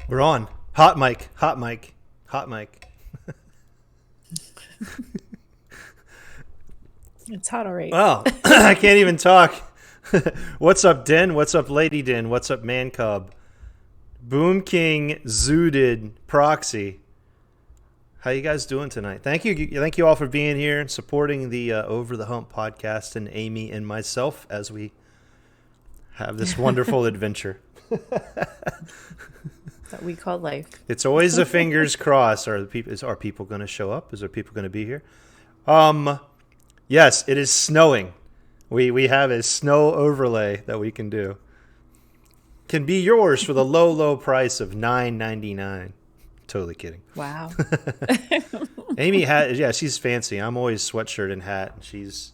We're on. Hot mic, hot mic, hot mic. It's hot, all right. Well, I can't even talk. What's up, Den? What's up, Lady Den? What's up, Man Cub? Boom King, Zooded, Proxy. How you guys doing tonight? Thank you all for being here and supporting the Over the Hump podcast and Amy and myself as we have this wonderful adventure. That we call life. It's always the fingers crossed. Are people going to show up? Is there people going to be here? Yes, it is snowing. We have a snow overlay that we can do. Can be yours for the low price of $9.99. Totally kidding. Wow. Amy she's fancy. I'm always sweatshirt and hat. She's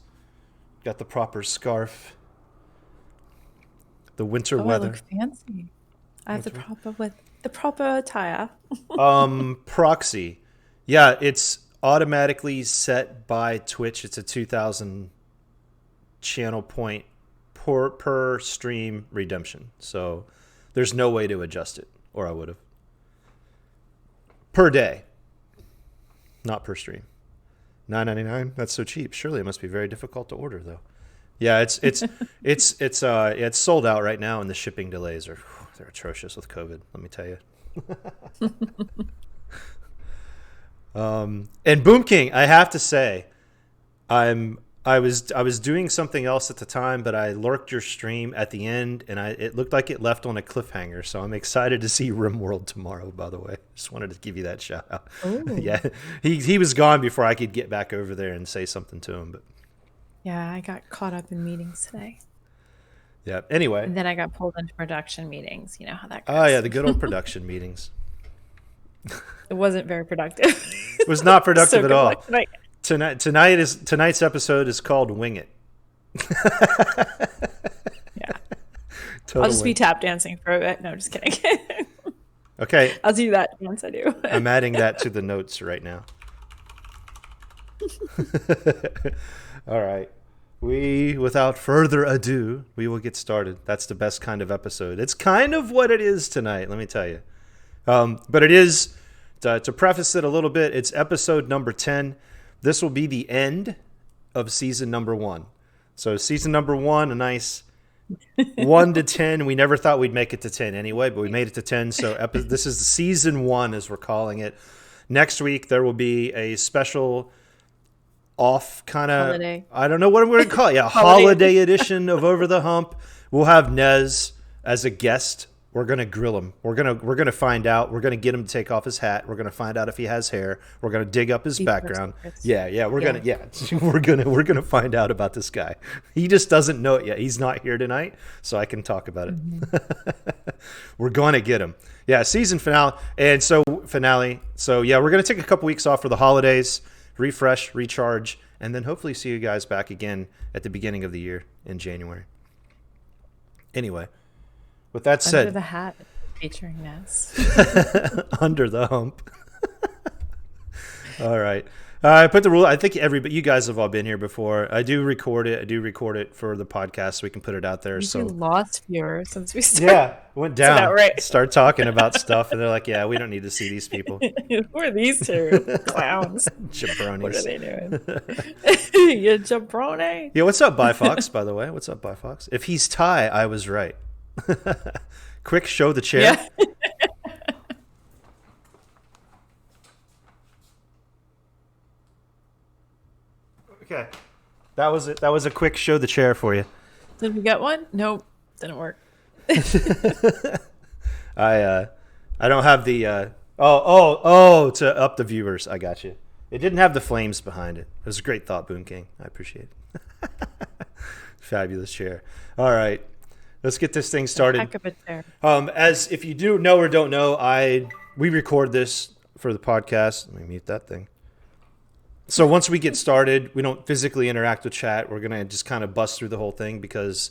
got the proper scarf. The winter weather. I look fancy. I have the proper attire. Proxy. Yeah, it's automatically set by Twitch. It's a 2,000 channel point per stream redemption. So there's no way to adjust it, or I would have. Per day, not per stream. $9.99. That's so cheap. Surely it must be very difficult to order, though. Yeah, it's sold out right now, and the shipping delays they're atrocious with COVID. Let me tell you. And Boom King, I have to say, I was doing something else at the time, but I lurked your stream at the end, and it looked like it left on a cliffhanger. So I'm excited to see RimWorld tomorrow. By the way, just wanted to give you that shout out. Yeah, he was gone before I could get back over there and say something to him. But yeah, I got caught up in meetings today. Yeah. Anyway, and then I got pulled into production meetings. You know how that goes. Oh yeah, the good old production meetings. It wasn't very productive. It was not productive at all. Like, Tonight's episode is called Wing It. Yeah. I'll just be tap dancing for a bit. No, just kidding. Okay. I'll do that once I do. I'm adding that to the notes right now. All right. Without further ado, we will get started. That's the best kind of episode. It's kind of what it is tonight, let me tell you. But it is, to preface it a little bit, it's episode number 10. This will be the end of season number 1. So season number 1, a nice 1 to 10. We never thought we'd make it to 10 anyway, but we made it to 10. So this is season 1, as we're calling it. Next week, there will be a special off kind of, I don't know what we're going to call it. Yeah, holiday edition of Over the Hump. We'll have Nez as a guest. We're gonna grill him. We're gonna find out. We're gonna get him to take off his hat. We're gonna find out if he has hair. We're gonna dig up his background. We're gonna find out about this guy. He just doesn't know it yet. He's not here tonight, so I can talk about it. Mm-hmm. We're gonna get him. Yeah, season finale. So yeah, we're gonna take a couple weeks off for the holidays, refresh, recharge, and then hopefully see you guys back again at the beginning of the year in January. Anyway. With that said, Under the Hat featuring Ness. Under the Hump. All right. I put the rule. I think you guys have all been here before. I do record it for the podcast so we can put it out there. We lost viewers since we started. Yeah, went down. Right? Start talking about stuff, and they're like, "Yeah, we don't need to see these people." Who are these two clowns? Jabronis. What are they doing? You jabroni. Yeah. What's up, Bifox? By the way, what's up, Bifox? If he's Thai, I was right. Quick, show the chair. Yeah. Okay, that was it. That was a quick show the chair for you. Did we get one? Nope, didn't work. I don't have the to up the viewers. I got you. It didn't have the flames behind it. It was a great thought, Boom King. I appreciate it. Fabulous chair. All right. Let's get this thing started. Heck of a chair. As if you do know or don't know, we record this for the podcast. Let me mute that thing. So once we get started, we don't physically interact with chat. We're gonna just kind of bust through the whole thing because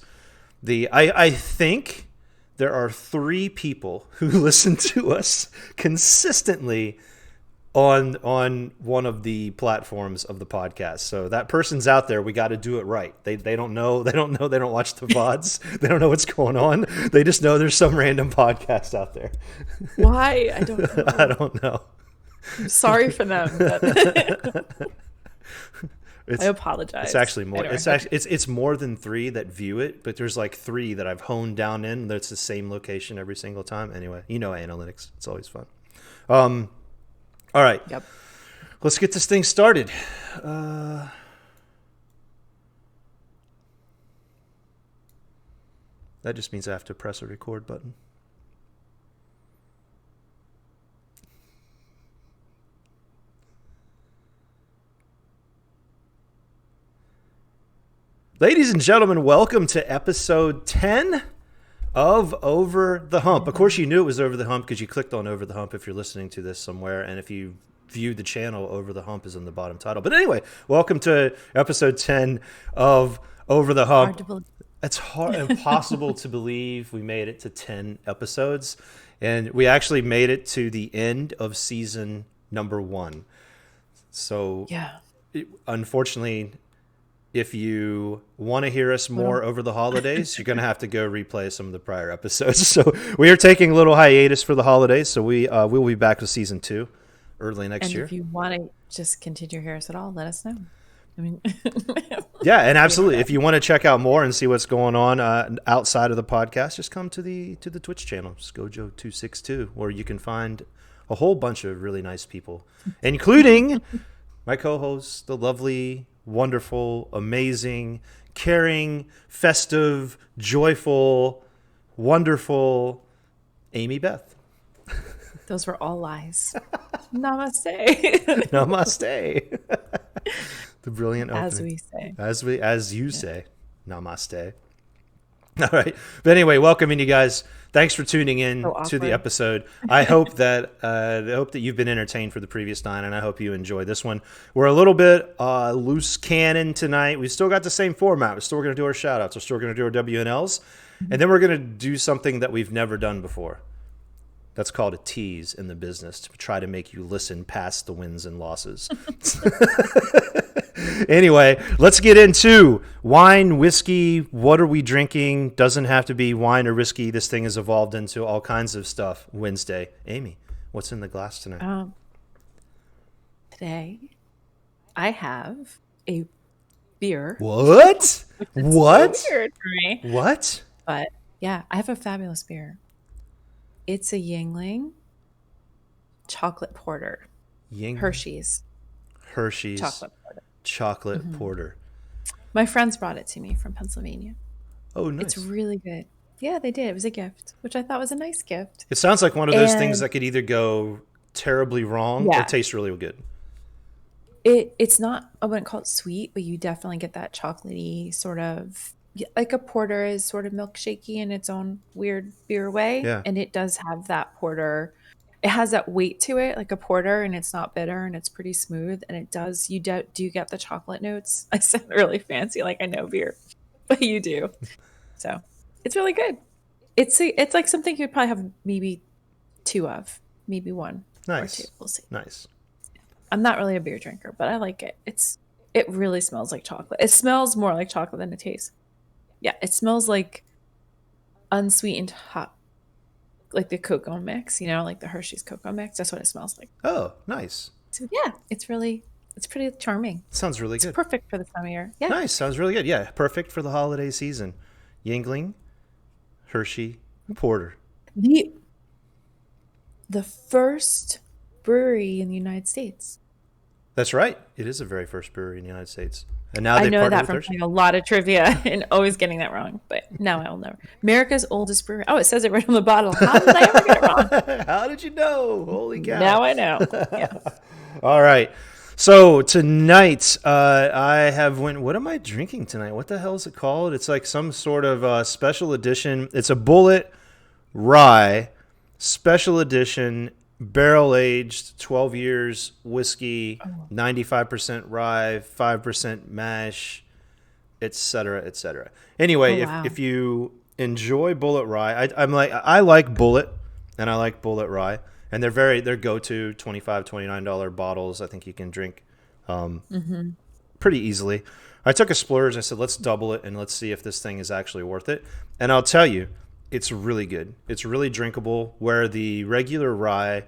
I think there are 3 people who listen to us consistently on one of the platforms of the podcast. So that person's out there. We got to do it right. They don't know. They don't know. They don't watch the VODs. They don't know what's going on. They just know there's some random podcast out there. Why? I don't know. I don't know. I'm sorry for them. I apologize. It's actually more. It's more than 3 that view it, but there's like 3 that I've honed down in. That's the same location every single time. Anyway, analytics. It's always fun. All right. Yep. Let's get this thing started. That just means I have to press a record button. Ladies and gentlemen, welcome to episode 10 of Over the Hump. Of course, you knew it was Over the Hump because you clicked on Over the Hump if you're listening to this somewhere. And if you viewed the channel, Over the Hump is in the bottom title. But anyway, welcome to episode 10 of Over the Hump. It's impossible to believe we made it to 10 episodes. And we actually made it to the end of season number 1. So, unfortunately, if you want to hear us more over the holidays, you're going to have to go replay some of the prior episodes. So we are taking a little hiatus for the holidays. So we will be back with season 2 early next year. And if you want to just continue to hear us at all, let us know. I mean, yeah, and absolutely. If you want to check out more and see what's going on outside of the podcast, just come to the Twitch channel, Scojo262, where you can find a whole bunch of really nice people, including my co-host, the lovely, wonderful, amazing, caring, festive, joyful, wonderful Amy Beth. Those were all lies. Namaste. Namaste. The brilliant opening. As we say. As you say. Namaste. All right. But anyway, welcoming you guys. Thanks for tuning in to the episode. I hope that you've been entertained for the previous 9, and I hope you enjoy this one. We're a little bit loose cannon tonight. We still got the same format. We're still going to do our shout-outs. We're still going to do our WNLs. And then we're going to do something that we've never done before. That's called a tease in the business, to try to make you listen past the wins and losses. Anyway, let's get into wine, whiskey. What are we drinking? Doesn't have to be wine or whiskey. This thing has evolved into all kinds of stuff. Wednesday. Amy, what's in the glass tonight? Today, I have a beer. What? What? So weird for me. What? But yeah, I have a fabulous beer. It's a Yingling chocolate porter. Hershey's chocolate porter. My friends brought it to me from Pennsylvania. Oh, nice. It's really good. Yeah, they did. It was a gift, which I thought was a nice gift. It sounds like one of those things that could either go terribly wrong or taste really good. It's not, I wouldn't call it sweet, but you definitely get that chocolatey sort of, like a porter is sort of milkshakey in its own weird beer way. Yeah. And it does have that porter. It has that weight to it, like a porter, and it's not bitter and it's pretty smooth. And it does, you do get the chocolate notes. I sound really fancy, like I know beer, but you do. So it's really good. It's like something you'd probably have maybe 2 of, maybe 1 nice. or 2. We'll see. Nice. I'm not really a beer drinker, but I like it. It really smells like chocolate. It smells more like chocolate than it tastes. Yeah, it smells like unsweetened hot, like the cocoa mix, like the Hershey's cocoa mix. That's what it smells like. Oh, nice. So yeah, it's pretty charming. Sounds really good. It's perfect for the time of year. Yeah. Nice. Sounds really good. Yeah, perfect for the holiday season. Yingling, Hershey, porter. The first brewery in the United States. That's right. It is the very first brewery in the United States. And now I know that from playing a lot of trivia and always getting that wrong, but now I'll know. America's oldest brewery. Oh, it says it right on the bottle. How did I ever get it wrong? How did you know? Holy cow. Now I know. Yeah. All right. So tonight I have what am I drinking tonight? What the hell is it called? It's like some sort of special edition. It's a Bullet Rye special edition barrel aged 12 years whiskey, 95% rye, 5% mash, etc., etc. Anyway, wow. if you enjoy Bullet Rye, I like Bullet, and I like Bullet Rye. And they're go-to $25, $29 bottles. I think you can drink Mm-hmm. pretty easily. I took a splurge. I said, let's double it and let's see if this thing is actually worth it. And I'll tell you, it's really good. It's really drinkable. Where the regular rye,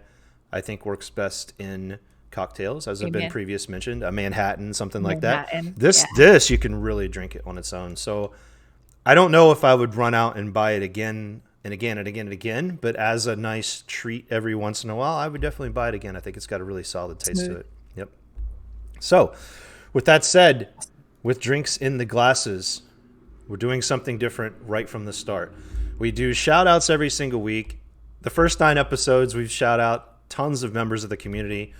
I think, works best in cocktails, as have been Amen. previous mentioned, a Manhattan, something like that. Manhattan. This Yeah. this you can really drink it on its own. So I don't know if I would run out and buy it again and again and again and again, but as a nice treat every once in a while, I would definitely buy it again. I think it's got a really solid taste to Smooth. it. Yep. So, with that said, with drinks in the glasses, we're doing something different right from the start. We do shout outs every single week. The first 9 episodes, we've shout out tons of members of the community,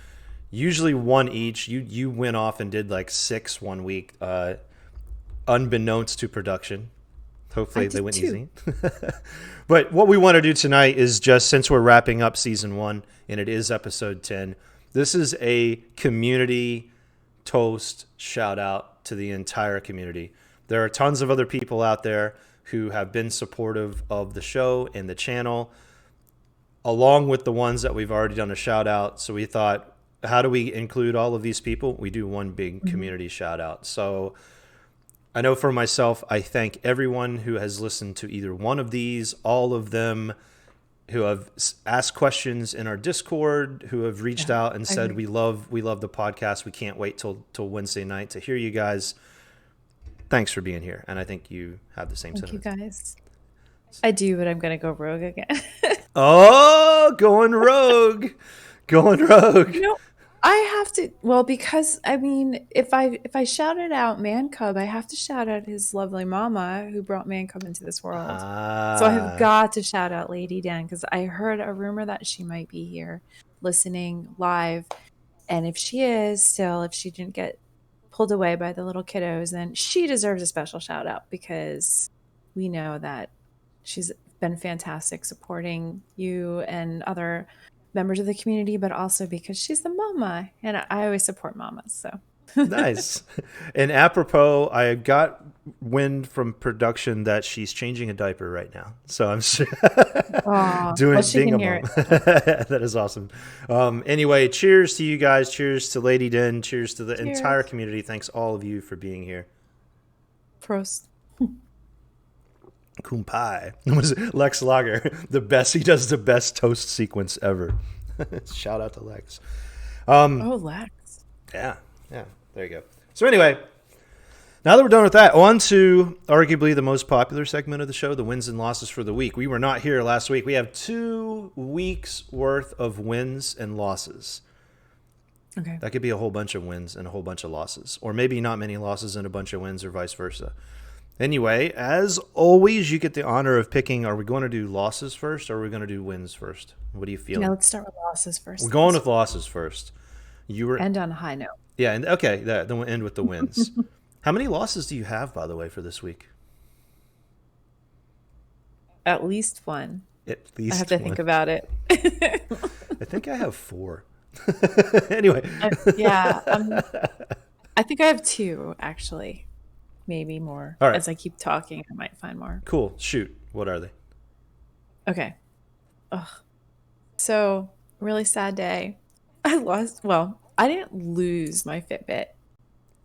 usually one each. You went off and did like 6 one week, unbeknownst to production. I Hopefully they did went too. easy. But what we want to do tonight is just, since we're wrapping up season 1 and it is episode 10, this is a community toast shout out to the entire community. There are tons of other people out there who have been supportive of the show and the channel, along with the ones that we've already done a shout out. So we thought, how do we include all of these people? We do one big Mhm. community shout out. So I know for myself, I thank everyone who has listened to either one of these, all of them who have asked questions in our Discord, who have reached Yeah, out and I said, agree. we love the podcast. We can't wait till Wednesday night to hear you guys. Thanks for being here. And I think you have the same Thank you, sentiments. guys. I do, but I'm gonna go rogue again. Oh, going rogue. Going rogue. You know, I have to, well, because I mean, if I shouted out Man Cub, I have to shout out his lovely mama who brought Man Cub into this world. So I have Ah, got to shout out Lady Dan because I heard a rumor that she might be here listening live. And if she is still, if she didn't get pulled away by the little kiddos, then she deserves a special shout out because we know that she's been fantastic supporting you and other members of the community, but also because she's the mama. And I always support mamas. So nice. And apropos, I got wind from production that she's changing a diaper right now. So I'm sure oh, well, doing she being can a hear mom. it. That is awesome. Anyway, cheers to you guys. Cheers to Lady Den. Cheers to the entire Cheers. community. Thanks all of you for being here. Prost. Kumpai. Was it Lex Lager, the best. He does the best toast sequence ever. Shout out to Lex. Oh, Lex. Yeah, yeah. There you go. So anyway, now that we're done with that, on to arguably the most popular segment of the show, the wins and losses for the week. We were not here last week. We have 2 weeks worth of wins and losses. Okay. That could be a whole bunch of wins and a whole bunch of losses, or maybe not many losses and a bunch of wins, or vice versa. Anyway, as always, you get the honor of picking, are we going to do losses first or are we going to do wins first? What are you Yeah, feeling? let's start with losses We're first. going with losses first. You were, End on a high note. yeah, and okay, then we'll end with the wins. How many losses do you have, by the way, for this week? At least one. At I have least to one. think about it. I think I have 4. Anyway. Yeah, I think I have 2 actually, maybe more. All right. As I keep talking, I might find more. Cool. Shoot. What are they? Okay. Ugh. So, really sad day. I lost, well, I didn't lose my Fitbit.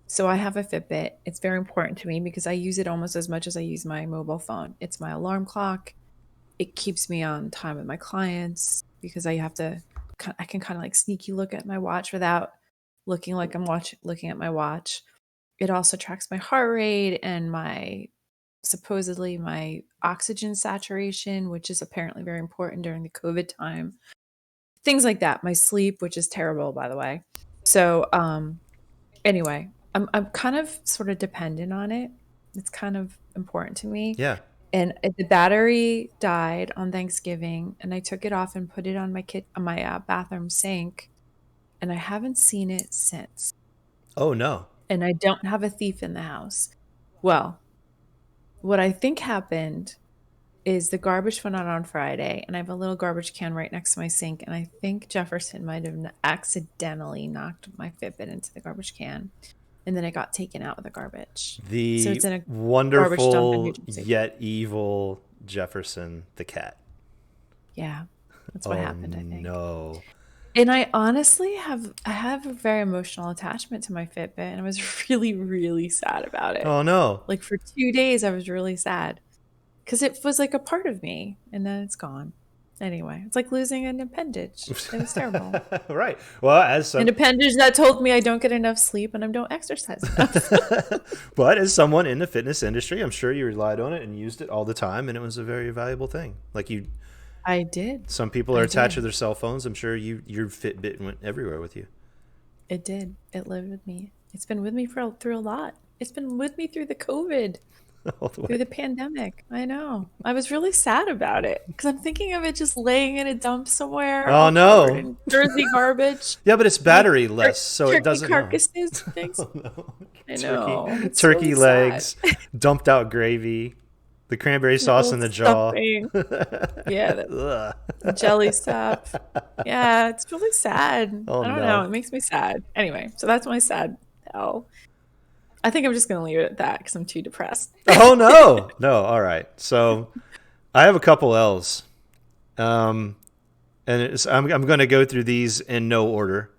So I have a Fitbit. It's very important to me because I use it almost as much as I use my mobile phone. It's my alarm clock. It keeps me on time with my clients because I have to, I can kind of like sneaky look at my watch without looking like I'm looking at my watch. It also tracks my heart rate and my supposedly my oxygen saturation, which is apparently very important during the COVID time. Things like that. My sleep, which is terrible, by the way. So, anyway, I'm kind of sort of dependent on it. It's kind of important to me. Yeah. And the battery died on Thanksgiving, and I took it off and put it on my bathroom sink, and I haven't seen it since. Oh, no. And I don't have a thief in the house. Well, what I think happened is the garbage went out on Friday, and I have a little garbage can right next to my sink, and I think Jefferson might have accidentally knocked my Fitbit into the garbage can, and then it got taken out of the garbage. So The it's in a garbage dump in New wonderful Jersey. yet evil Jefferson the cat. Yeah. That's what Oh happened, I think. no. And I honestly have a very emotional attachment to my Fitbit, and I was really, really sad about it. Oh no. Like for 2 days, I was really sad because it was like a part of me, and then it's gone. Anyway, it's like losing an appendage. It was terrible. Right. Well, as An some, appendage that told me I don't get enough sleep and I don't exercise enough. but as someone in the fitness industry, I'm sure you relied on it and used it all the time, and it was a very valuable thing. Like you, I did. some people are I attached to did. their cell phones. I'm sure your Fitbit went everywhere with you It did. It lived with me. It's been with me through a lot. It's been with me through the COVID, all the through way. the pandemic. I know. I was really sad about it because I'm thinking of it just laying in a dump somewhere, Oh all covered no. in Jersey garbage, Yeah, but it's like battery less, so it turkey doesn't know. carcasses and things. Oh no. I Turkey, know. It's really turkey sad. legs, dumped out gravy, the cranberry sauce No in the jaw. stuffing. Yeah, the Ugh. jelly stuff. Yeah, it's really sad. Oh I don't know. no. It makes me sad. Anyway, so that's my sad hell. I think I'm just going to leave it at that because I'm too depressed. Oh no. No. All right. So I have a couple L's. And I'm going to go through these in no order.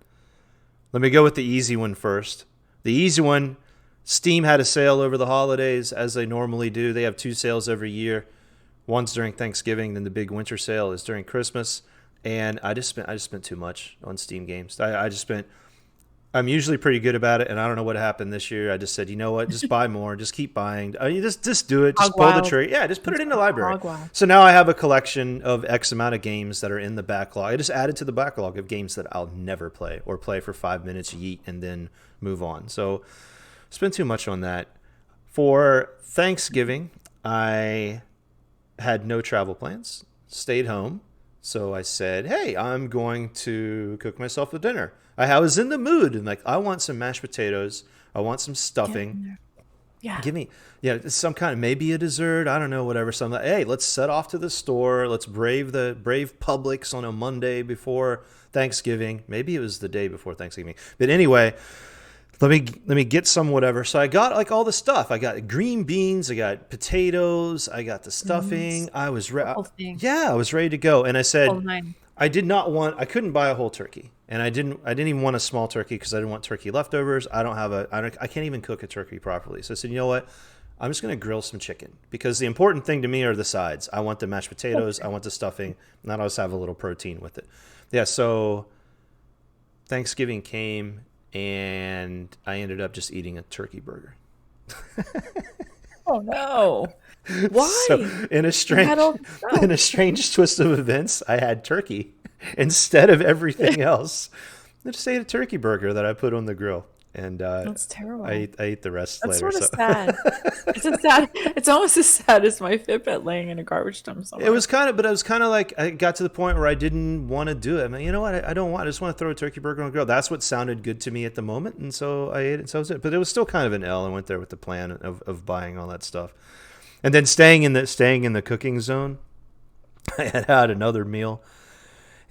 Let me go with the easy one first. The easy one, Steam had a sale over the holidays, as they normally do. They have two sales every year. One's during Thanksgiving, then the big winter sale is during Christmas. And I just spent too much on Steam games. I just spent. I'm usually pretty good about it, and I don't know what happened this year. I just said, you know what, just buy more, just keep buying. You just do it, Hog just pull the wild. trigger. Yeah, just put it in the library. Hog wild. So now I have a collection of X amount of games that are in the backlog. I just added to the backlog of games that I'll never play or play for 5 minutes, yeet, and then move on. So spend too much on that. For Thanksgiving, I had no travel plans, stayed home. So I said, hey, I'm going to cook myself a dinner. I was in the mood and like, I want some mashed potatoes. I want some Get stuffing. in there. Yeah. Give me, some kind of, maybe a dessert. I don't know, whatever. Something like, hey, let's set off to the store. Let's brave Publix on a Monday before Thanksgiving. Maybe it was the day before Thanksgiving. But anyway, let me get some whatever. So I got like all the stuff. I got green beans. I got potatoes. I got the stuffing. I was The whole thing. yeah, I was ready to go. And I Whole said, nine. I couldn't buy a whole turkey, and I didn't even want a small turkey because I didn't want turkey leftovers. I can't even cook a turkey properly. So I said, you know what? I'm just going to grill some chicken because the important thing to me are the sides. I want the mashed potatoes. I want the stuffing, and I also have a little protein with it. Yeah. So Thanksgiving came, and I ended up just eating a turkey burger. Oh no. So Why? in a You had strange all the stuff. in a strange twist of events, I had turkey instead of everything else. I just ate a turkey burger that I put on the grill, and That's terrible. I ate the rest That's later. sort of So sad. It's almost as sad as my Fitbit laying in a garbage dump it somewhere. was but it was kind of like I got to the point where I didn't want to do it. I mean, you know what? I don't want. I just want to throw a turkey burger on the grill. That's what sounded good to me at the moment, and so I ate it. So that was it. But it was still kind of an L. I went there with the plan of buying all that stuff, and then staying in the cooking zone. I had another meal,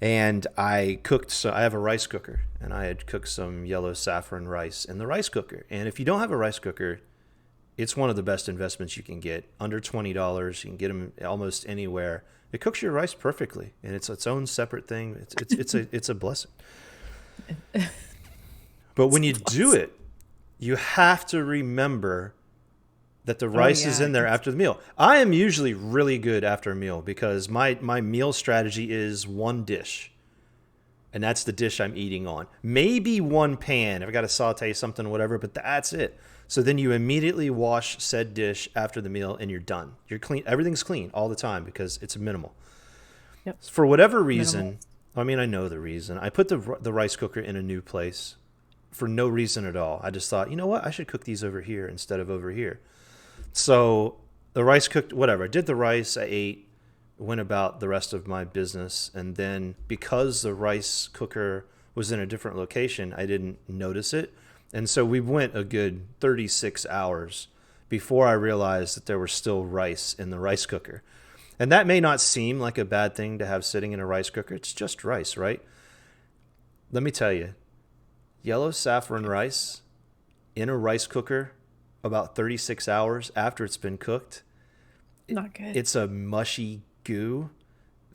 and I cooked. So I have a rice cooker, and I had cooked some yellow saffron rice in the rice cooker. And if you don't have a rice cooker, it's one of the best investments you can get. Under $20, you can get them almost anywhere. It cooks your rice perfectly, and it's its own separate thing. It's a blessing. But when you do it, you have to remember that the Oh rice is yeah. in there after the meal. I am usually really good after a meal because my meal strategy is one dish, and that's the dish I'm eating on. Maybe one pan if I got to saute something or whatever, but that's it. So then you immediately wash said dish after the meal, and you're done. You're clean. Everything's clean all the time because it's minimal. Yep. For whatever Minimal. reason, I mean, I know the reason. I put the rice cooker in a new place for no reason at all. I just thought, you know what? I should cook these over here instead of over here. So the rice cooked, whatever. I did the rice, I ate, went about the rest of my business. And then because the rice cooker was in a different location, I didn't notice it. And so we went a good 36 hours before I realized that there was still rice in the rice cooker. And that may not seem like a bad thing to have sitting in a rice cooker. It's just rice, right? Let me tell you, yellow saffron rice in a rice cooker about 36 hours after it's been cooked, Not good. it's a mushy goo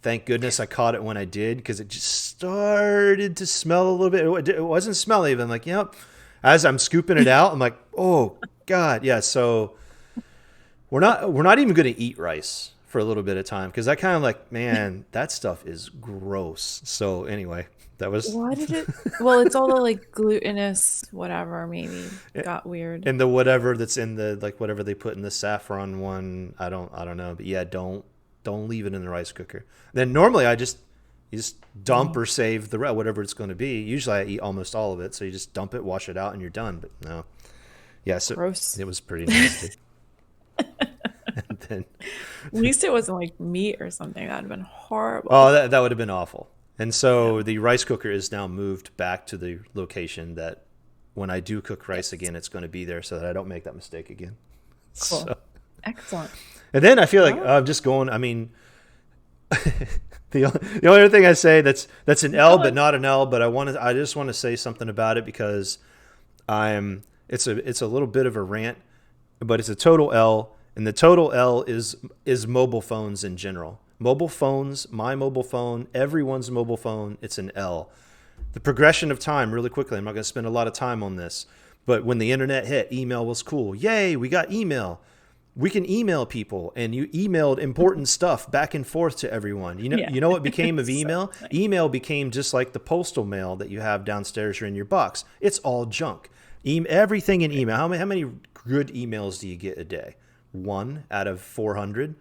thank goodness I caught it when I did, because it just started to smell a little bit. It wasn't smelly, but I'm like, yep. As I'm scooping it out, I'm like, oh God, yeah. So we're not even going to eat rice for a little bit of time, because I kind of like, man, that stuff is gross. So anyway, that was Why did it? Well, it's all the like glutinous, whatever, maybe got weird. and the whatever that's in the, like, whatever they put in the saffron one. I don't know, but yeah, don't leave it in the rice cooker. Then normally you just dump or save the whatever it's going to be. Usually I eat almost all of it, so you just dump it, wash it out, and you're done. But no, yeah, so Gross. it was pretty nasty. And then, At least it wasn't like meat or something. That'd have been oh, horrible. that would have been awful. And so Yeah. the rice cooker is now moved back to the location that when I do cook rice Yes. again, it's going to be there, so that I don't make that mistake again. Cool. So, Excellent. and then I feel like Well, I'm just going. I mean, the only other thing I say that's an L, go but on. not an L. But I just want to say something about it, because I'm it's a little bit of a rant, but it's a total L, and the total L is mobile phones in general. Mobile phones, my mobile phone, everyone's mobile phone, it's an L. The progression of time, really quickly, I'm not going to spend a lot of time on this, but when the internet hit, email was cool. Yay, we got email. We can email people, and you emailed important stuff back and forth to everyone. Yeah. You know what became of So email? funny. Email became just like the postal mail that you have downstairs or in your box. It's all junk. Everything in email. How many good emails do you get a day? One out of 400.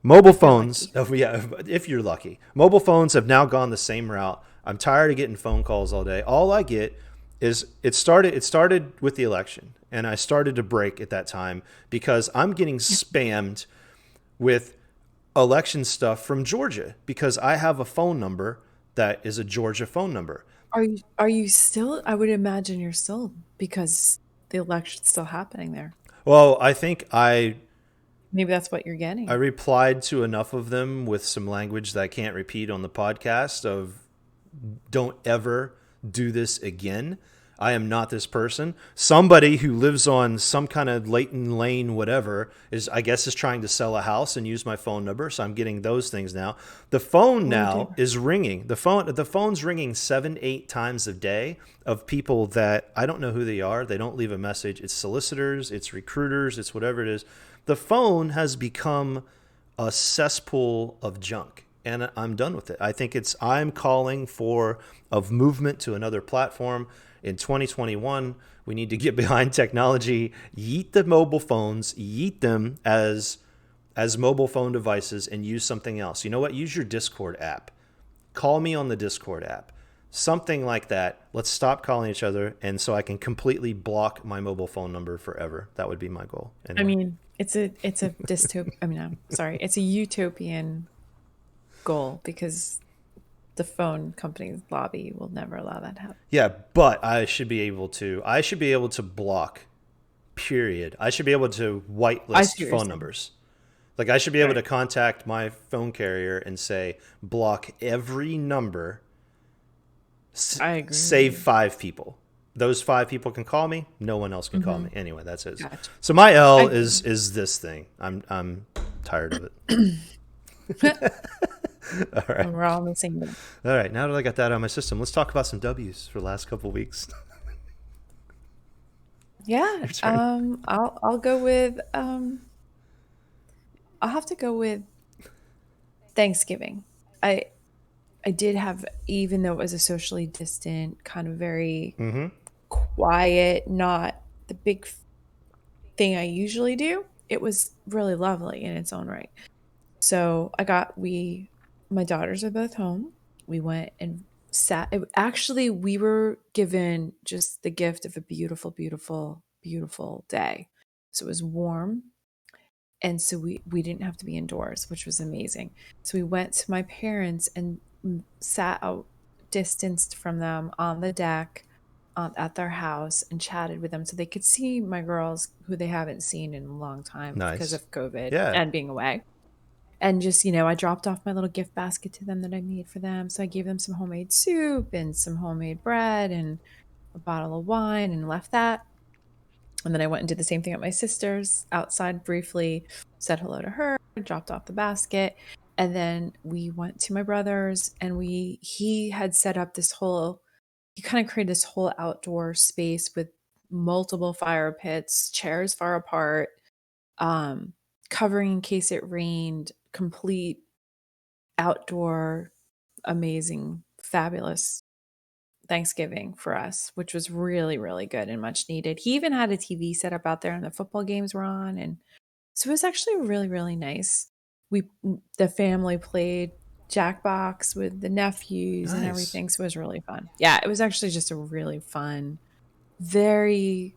Mobile If you're phones, lucky. oh, yeah, if you're lucky. Mobile phones have now gone the same route. I'm tired of getting phone calls all day. All I get is it started with the election, and I started to break at that time because I'm getting spammed with election stuff from Georgia, because I have a phone number that is a Georgia phone number. Are you still? I would imagine you're still because the election's still happening there. Well, I think I Maybe that's what you're I getting. replied to enough of them with some language that I can't repeat on the podcast of, don't ever do this again. I am not this person. Somebody who lives on some kind of Leighton Lane, whatever, I guess is trying to sell a house and use my phone number. So I'm getting those things now. The phone Oh now dear. is ringing. The phone's ringing 7, 8 times a day of people that I don't know who they are. They don't leave a message. It's solicitors, it's recruiters, it's whatever it is. The phone has become a cesspool of junk, and I'm done with it. I'm calling for of movement to another platform in 2021. We need to get behind technology, yeet the mobile phones, yeet them as mobile phone devices, and use something else. You know what? Use your Discord app. Call me on the Discord app. Something like that. Let's stop calling each other, and so I can completely block my mobile phone number forever. That would be my goal. I Anyway. mean, it's a dystop. I mean, I'm sorry, it's a utopian goal because the phone company's lobby will never allow that to happen. Yeah, but I should be able to block, period. I should be able to I whitelist see what you're phone saying. numbers. Like, I should be able to Right. contact my phone carrier and say, block every number, I agree with save you. 5 people. Those 5 people can call me. No one else can call Hmm. me. Anyway, that's it. Gotcha. So my L I is this thing. I'm tired of it. All right. we're all in the same boat. All right. Now that I got that out of my system, let's talk about some W's for the last couple of weeks. Yeah. Your turn. I'll go with I'll have to go with Thanksgiving. I I did have, even though it was a socially distant, kind of very Mm-hmm. quiet, not the big thing I usually do. It was really lovely in its own right. So my daughters are both home. We went and actually, we were given just the gift of a beautiful, beautiful, beautiful day. So it was warm. And so we didn't have to be indoors, which was amazing. So we went to my parents and sat out distanced from them on the deck at their house and chatted with them so they could see my girls who they haven't seen in a long time because Nice. of COVID Yeah. and being away. And just, I dropped off my little gift basket to them that I made for them. So I gave them some homemade soup and some homemade bread and a bottle of wine and left that. And then I went and did the same thing at my sister's outside briefly, said hello to her, dropped off the basket. And then we went to my brother's, and he had set up this whole, he kind of created this whole outdoor space with multiple fire pits, chairs far apart, um, covering in case it rained, complete outdoor, amazing, fabulous Thanksgiving for us, which was really, really good and much needed. He even had a TV set up out there and the football games were on. And so it was actually really, really nice. The family played Jackbox with the nephews and Nice. everything. So it was really fun. Yeah, it was actually just a really fun, very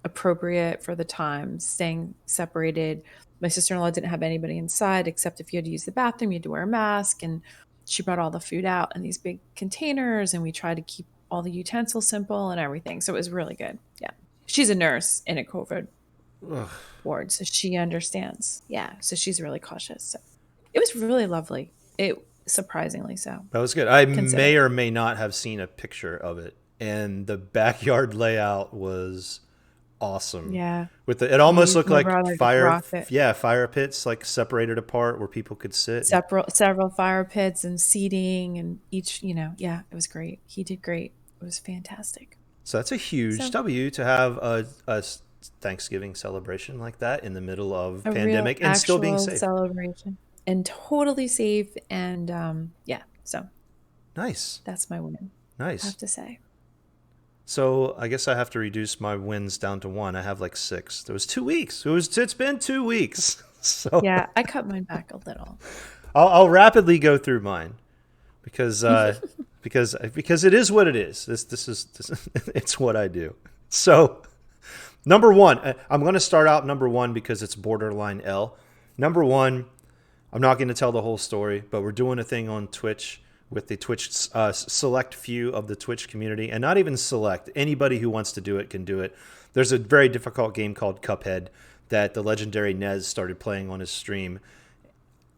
appropriate for the time, staying separated. My sister-in-law didn't have anybody inside except if you had to use the bathroom, you had to wear a mask. And she brought all the food out in these big containers, and we tried to keep all the utensils simple and everything. So it was really good. Yeah. She's a nurse in a COVID Ugh. ward, so she understands. Yeah. So she's really cautious. So it was really lovely. It surprisingly so. That was good. I Consider. may or may not have seen a picture of it, and the backyard layout was awesome. Yeah. With it almost looked My like brother just rocked it. fire pits like separated apart where people could sit. Several fire pits and seating and each, yeah, it was great. He did great. It was fantastic. So that's a huge So W to have a Thanksgiving celebration like that in the middle of a real pandemic and still being actual safe. celebration and totally safe. And yeah, so Nice, that's my win, I nice. have to say. So I guess I have to reduce my wins down to one. I have like six. There was 2 weeks. It's been 2 weeks. So Yeah, I cut mine back a little. I'll rapidly go through mine because because it is what it is. This it's what I do. So number one, I'm going to start out number one because it's borderline L. Number one, I'm not going to tell the whole story, but we're doing a thing on Twitch with the Twitch select few of the Twitch community, and not even select. Anybody who wants to do it can do it. There's a very difficult game called Cuphead that the legendary Nez started playing on his stream.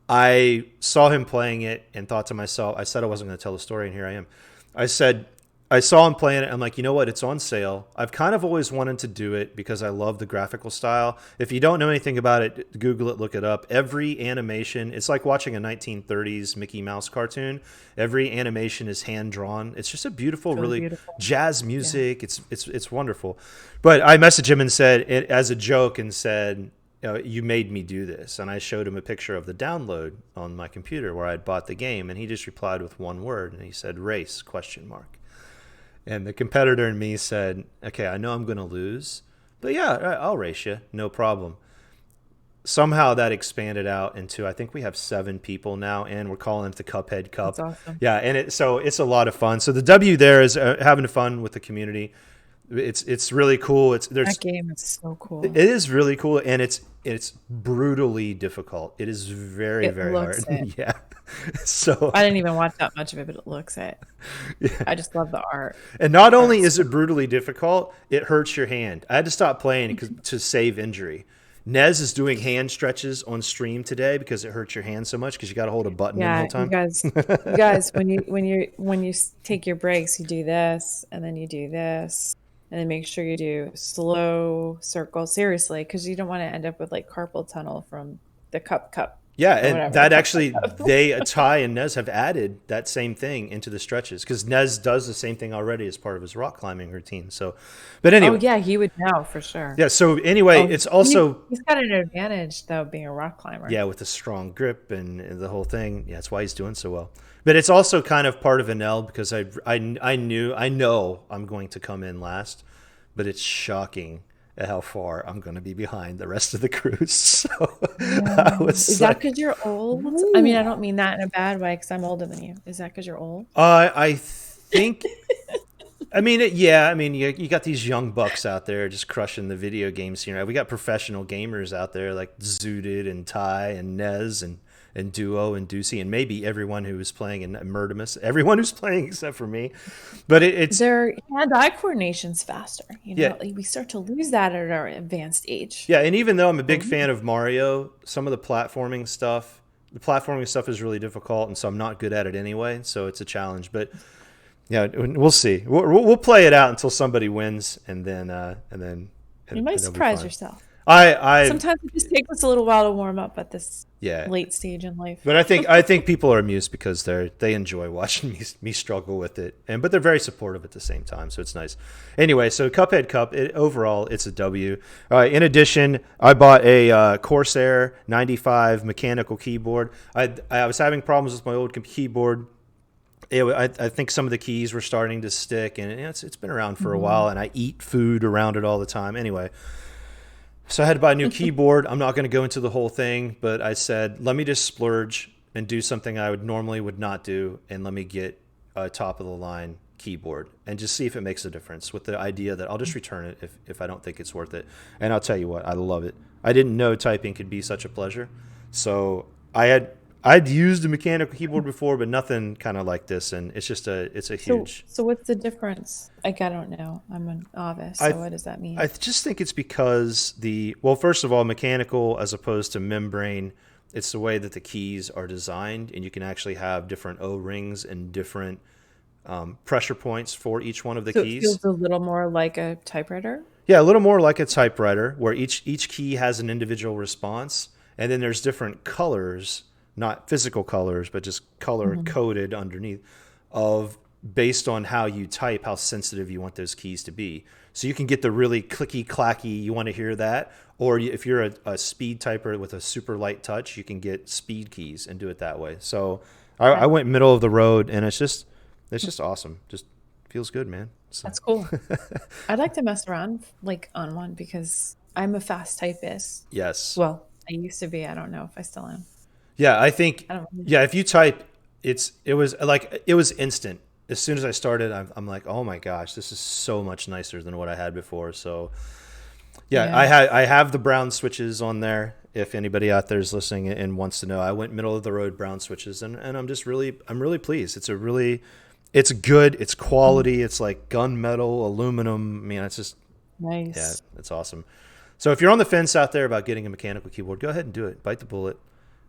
I saw him playing it and thought to myself, I said I wasn't going to tell the story, and here I am. I said, I saw him playing it. I'm like, you know what? It's on sale. I've kind of always wanted to do it because I love the graphical style. If you don't know anything about it, Google it, look it up. Every animation, it's like watching a 1930s Mickey Mouse cartoon. Every animation is hand drawn. It's just a beautiful, It's really really beautiful. jazz Yeah. music. It's wonderful. But I messaged him and said it as a joke and said, you made me do this. And I showed him a picture of the download on my computer where I'd bought the game. And he just replied with one word. And he said, race, question mark. And the competitor in me said, okay, I know I'm going to lose, but yeah, I'll race you. No problem. Somehow that expanded out into, I think we have 7 people now, and we're calling it the Cuphead That's Cup. awesome. Yeah, and so it's a lot of fun. So the W there is having fun with the community. It's really cool. That game is so It cool. is really cool, and it's brutally difficult. It is very, It very hard. looks it. Yeah. So I didn't even watch that much of it, but it looks it. yeah. I just love the art. And not The only art's is it brutally difficult, it hurts your hand. I had to stop playing to save injury. Nez is doing hand stretches on stream today because it hurts your hand so much because you got to hold a button in the Yeah, whole time. you guys, when you take your breaks, you do this, and then you do this, and then make sure you do slow circle. Seriously, because you don't want to end up with like carpal tunnel from the cup Yeah, or and whatever the that cup. actually, Ty and Nez have added that same thing into the stretches because Nez does the same thing already as part of his rock climbing routine. So, but Oh anyway, yeah, he would know for sure. yeah. So anyway, Oh, it's also he's got an advantage though, being a rock climber. yeah with a strong grip and the whole thing. Yeah, that's why he's doing so well. But it's also kind of part of an L because I know I'm going to come in last, but it's shocking at how far I'm going to be behind the rest of the crew. So I Yeah. Is was that like, because you're old? I mean, Woo. I don't mean that in a bad way because I'm older than you. Is that because you're old? I think. I mean, yeah. I mean, you got these young bucks out there just crushing the video games. We got professional gamers out there like Zooted and Ty and Nez and Duo and Ducey and maybe everyone who was playing in Murdimus. Everyone who's playing except for me. But it's Their hand-eye coordination's faster. yeah, Like we start to lose that at our advanced age. yeah. And even though I'm a big Well, fan of Mario, some of the platforming stuff is really difficult, and so I'm not good at it anyway. So it's a challenge. But yeah, we'll see. We'll play it out until somebody wins, and then you might it'll be surprise fun. yourself. I Sometimes it just takes us a little while to warm up at this yeah. late stage in life. But I think people are amused because they enjoy watching me struggle with it, but they're very supportive at the same time, so it's nice. Anyway, so Cuphead Cup, overall it's a W. In addition, I bought a Corsair 95 mechanical keyboard. I was having problems with my old keyboard. I think some of the keys were starting to stick, and it's been around for a while, and I eat food around it all the time. Anyway, so I had to buy a new keyboard. I'm not going to go into the whole thing, but I said, let me just splurge and do something I would not do, and let me get a top of the line keyboard and just see if it makes a difference, with the idea that I'll just return it if I don't think it's worth it. And I'll tell you what, I love it. I didn't know typing could be such a pleasure. So I'd used a mechanical keyboard before, but nothing kind of like this, and it's a huge. So what's the difference? Like, I don't know. I'm an novice, I so what does that mean? I just think it's because first of all, mechanical as opposed to membrane, it's the way that the keys are designed, and you can actually have different O-rings and different pressure points for each one of the So it keys. feels a little more like a typewriter? Yeah, a little more like a typewriter, where each key has an individual response, and then there's different colors, not physical colors, but just color coded underneath, of based on how you type, how sensitive you want those keys to be. So you can get the really clicky clacky, you want to hear that, or if you're a speed typer with a super light touch, you can get speed keys and do it that way. So I went middle of the road, and it's just awesome. Just feels good, man. So. That's cool. I'd like to mess around like on one because I'm a fast typist. Yes. Well, I used to be. I don't know if I still am. Yeah, I think. I don't know. Yeah, if you type, it was instant. As soon as I started, I'm like, oh my gosh, this is so much nicer than what I had before. So, yeah, Yeah. I have the brown switches on there. If anybody out there is listening and wants to know, I went middle of the road brown switches, and I'm really pleased. It's good. It's quality. It's like gunmetal, aluminum. I mean, it's just, yeah, Nice. it's awesome. So if you're on the fence out there about getting a mechanical keyboard, go ahead and do it. Bite the bullet.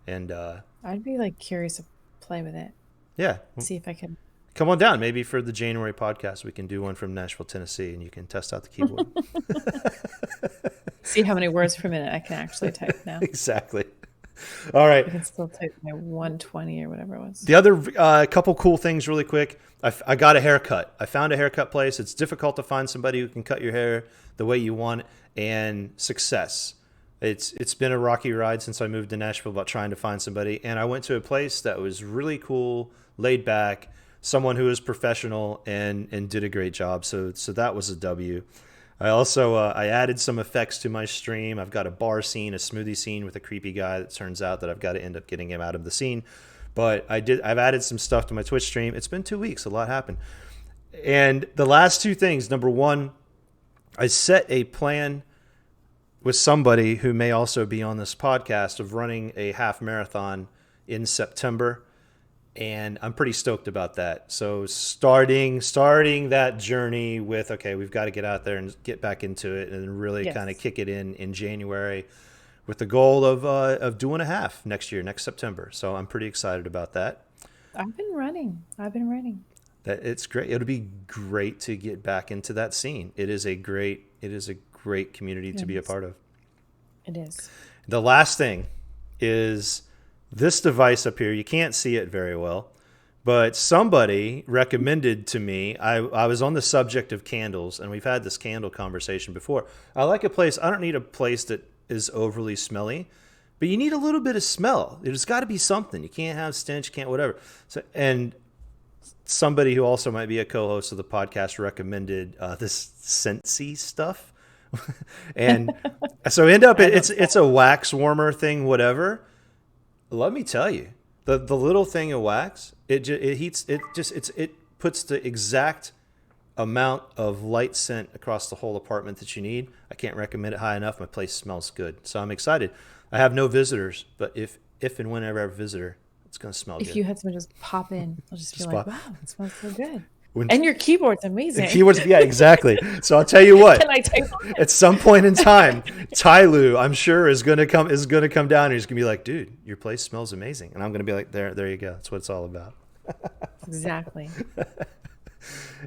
And I'd be like curious to play with it. yeah, See if I can. come on down. Maybe for the January podcast, we can do one from Nashville, Tennessee, and you can test out the keyboard. See how many words per minute I can actually type now. Exactly. All right. I can still type my 120 or whatever it was. The other couple cool things, really quick. I got a haircut. I found a haircut place. It's difficult to find somebody who can cut your hair the way you want it, and success. It's been a rocky ride since I moved to Nashville about trying to find somebody, and I went to a place that was really cool, laid back, someone who was professional and did a great job. So that was a W. I also I added some effects to my stream. I've got a bar scene, a smoothie scene with a creepy guy that turns out that I've got to end up getting him out of the scene. But I've added some stuff to my Twitch stream. It's been 2 weeks. A lot happened. And the last two things, number one, I set a plan with somebody who may also be on this podcast of running a half marathon in September, and I'm pretty stoked about that. So starting that journey with, okay, we've got to get out there and get back into it and really Yes. kind of kick it in January, with the goal of doing a half next year, next September. So I'm pretty excited about that. I've been running. That it's great. It'll be great to get back into that scene. It is a great community to be a Yes. part of. It is. The last thing is this device up here. You can't see it very well, but somebody recommended to me. I was on the subject of candles, and we've had this candle conversation before. I like a place. I don't need a place that is overly smelly, but you need a little bit of smell. There's got to be something. You can't have stench, can't whatever. So, and somebody who also might be a co-host of the podcast recommended this Scentsy stuff. And so end up it's a wax warmer thing, whatever. Let me tell you, the little thing of wax, it heats, it puts the exact amount of light scent across the whole apartment that you need. I can't recommend it high enough. My place smells good, so I'm excited. I have no visitors, but if and whenever I have a visitor, it's gonna smell If good. you had someone just pop in, I'll just be like, pop- wow, it smells so good. When- And your keyboard's amazing. Keywords, yeah, exactly. So I'll tell you what. Can I type on it? At some point in time, Tyloo, I'm sure, is gonna come down and he's gonna be like, dude, your place smells amazing. And I'm gonna be like, there you go. That's what it's all about. Exactly.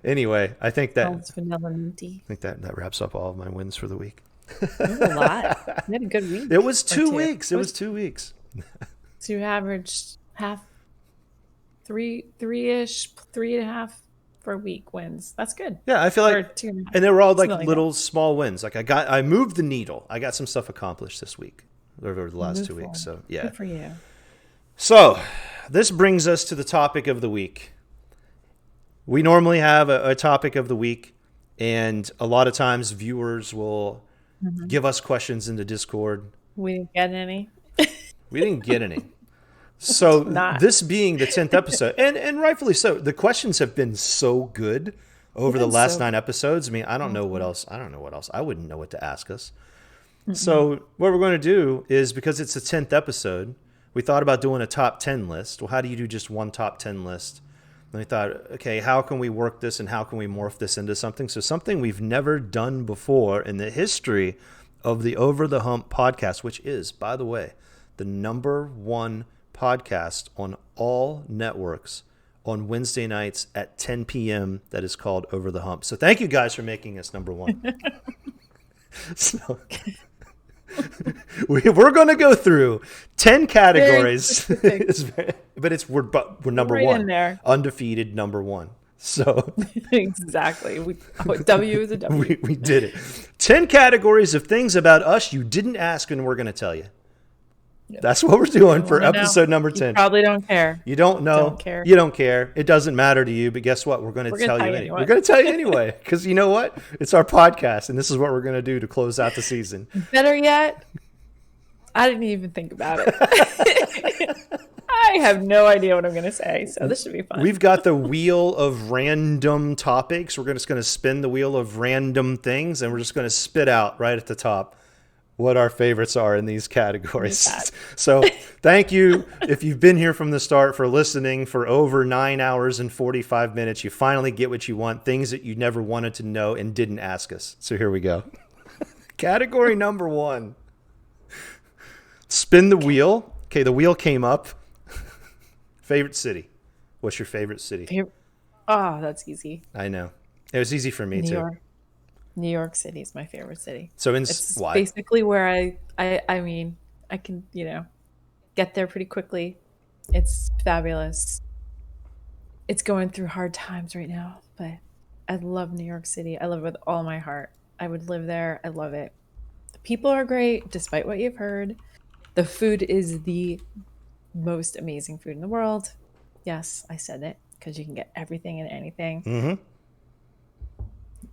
Anyway, I think Smells vanilla minty. that wraps up all of my wins for the week. It was a lot. We had a good It week was or 2. It was 2 weeks. So you averaged half, three-ish, 3.5 for a week wins. That's good. Yeah, I feel Or like, 2.5, and they were all like something like that. little small wins. Like I moved the needle. I got some stuff accomplished this week over the last Move 2 weeks. forward. So yeah. Good for you. So this brings us to the topic of the week. We normally have a topic of the week, and a lot of times viewers will Hmm. give us questions in the Discord. We didn't get any. We didn't get any. So Not. this being the 10th episode, and rightfully so, the questions have been so good They've over the been last so 9 episodes. I mean, I don't good. know what else. I don't know what else. I wouldn't know what to ask us. Mm-mm. So what we're going to do is, because it's the 10th episode, we thought about doing a top 10 list. Well, how do you do just one top 10 list? And we thought, okay, how can we work this and how can we morph this into something? So something we've never done before in the history of the Over the Hump podcast, which is, by the way, the #1 podcast on all networks on Wednesday nights at 10 p.m. that is called Over the Hump. So thank you guys for making us #1. So we're going to go through 10 Very categories, specific. but we're number Right in one, there. undefeated #1. So Exactly. W is a W. we did it. 10 categories of things about us you didn't ask, and we're going to tell you. Yep. That's what we're doing You for want to know? episode number You 10. probably don't care. You don't know. Don't care. You don't care. It doesn't matter to you, but guess what? We're going to tell you anyway. anyway. We're going to tell you anyway, because you know what? It's our podcast, and this is what we're going to do to close out the season. Better yet, I didn't even think about it. I have no idea what I'm going to say, so this should be fun. We've got the wheel of random topics. We're just going to spin the wheel of random things, and we're just going to spit out right at the top what our favorites are in these categories. So thank you if you've been here from the start, for listening for over 9 hours and 45 minutes. You finally get what you want, things that you never wanted to know and didn't ask us. So here we go. Category #1. Spin the wheel. Okay, the wheel came up. Favorite city. What's your favorite city? Oh, that's easy. I know. It was easy for me New too. York. New York City is my favorite city. So It's why? basically where I mean, I can, get there pretty quickly. It's fabulous. It's going through hard times right now, but I love New York City. I love it with all my heart. I would live there. I love it. The people are great, despite what you've heard. The food is the most amazing food in the world. Yes, I said it, because you can get everything and anything. Mm-hmm.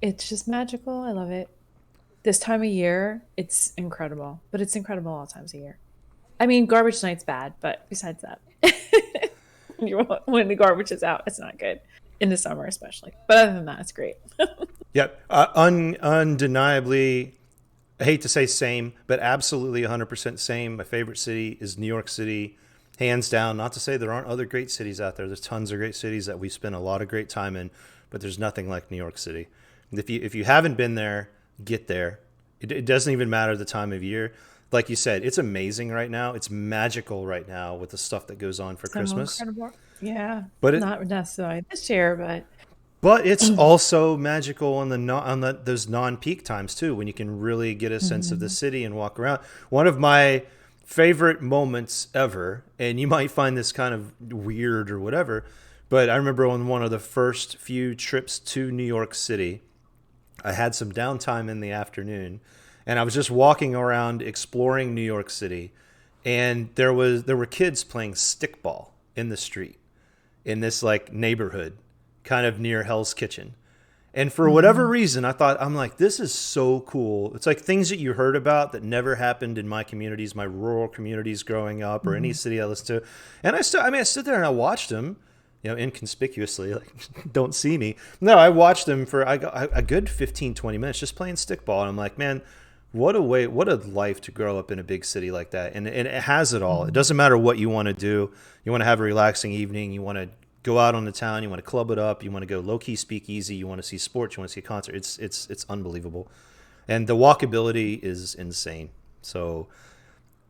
It's just magical. I love it. This time of year, it's incredible, but it's incredible all times of year. I mean, garbage night's bad, but besides that, when the garbage is out, it's not good in the summer, especially. But other than that, it's great. Yep. Undeniably, I hate to say same, but absolutely 100% same. My favorite city is New York City, hands down. Not to say there aren't other great cities out there. There's tons of great cities that we spend a lot of great time in, but there's nothing like New York City. If you haven't been there, get there. It doesn't even matter the time of year. Like you said, it's amazing right now. It's magical right now with the stuff that goes on for So Christmas. incredible. Yeah, But not necessarily this year, but it's also magical on those non-peak times too, when you can really get a sense of the city and walk around. One of my favorite moments ever, and you might find this kind of weird or whatever, but I remember on one of the first few trips to New York City, I had some downtime in the afternoon, and I was just walking around exploring New York City, and there were kids playing stickball in the street in this like neighborhood, kind of near Hell's Kitchen. And for whatever reason, I'm like, this is so cool. It's like things that you heard about that never happened in my communities, my rural communities growing up, or any city I listened to. And I stood there and I watched them, inconspicuously, like, don't see me. No, I watched them for a good 15, 20 minutes just playing stickball. And I'm like, man, what a life to grow up in a big city like that. And it has it all. It doesn't matter what you want to do. You want to have a relaxing evening. You want to go out on the town. You want to club it up. You want to go low key speakeasy. You want to see sports. You want to see a concert. It's unbelievable. And the walkability is insane. So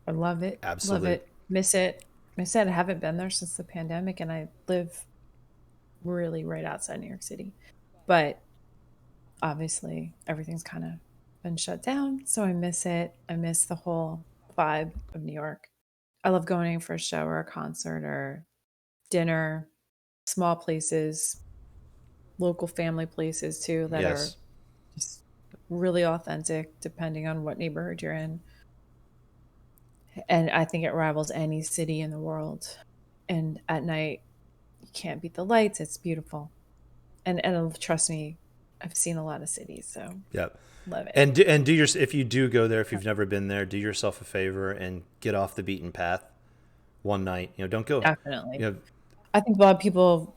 I love it. absolutely. Love it. Miss it. I said I haven't been there since the pandemic, and I live really right outside New York City. But obviously, everything's kind of been shut down, so I miss it. I miss the whole vibe of New York. I love going for a show or a concert or dinner, small places, local family places too that are Yes. just really authentic depending on what neighborhood you're in. And I think it rivals any city in the world. And at night, you can't beat the lights. It's beautiful. And trust me, I've seen a lot of cities, so Yep. love it. And do your if you do go there, if you've never been there, do yourself a favor and get off the beaten path one night. Don't go. Definitely. You know, I think a lot of people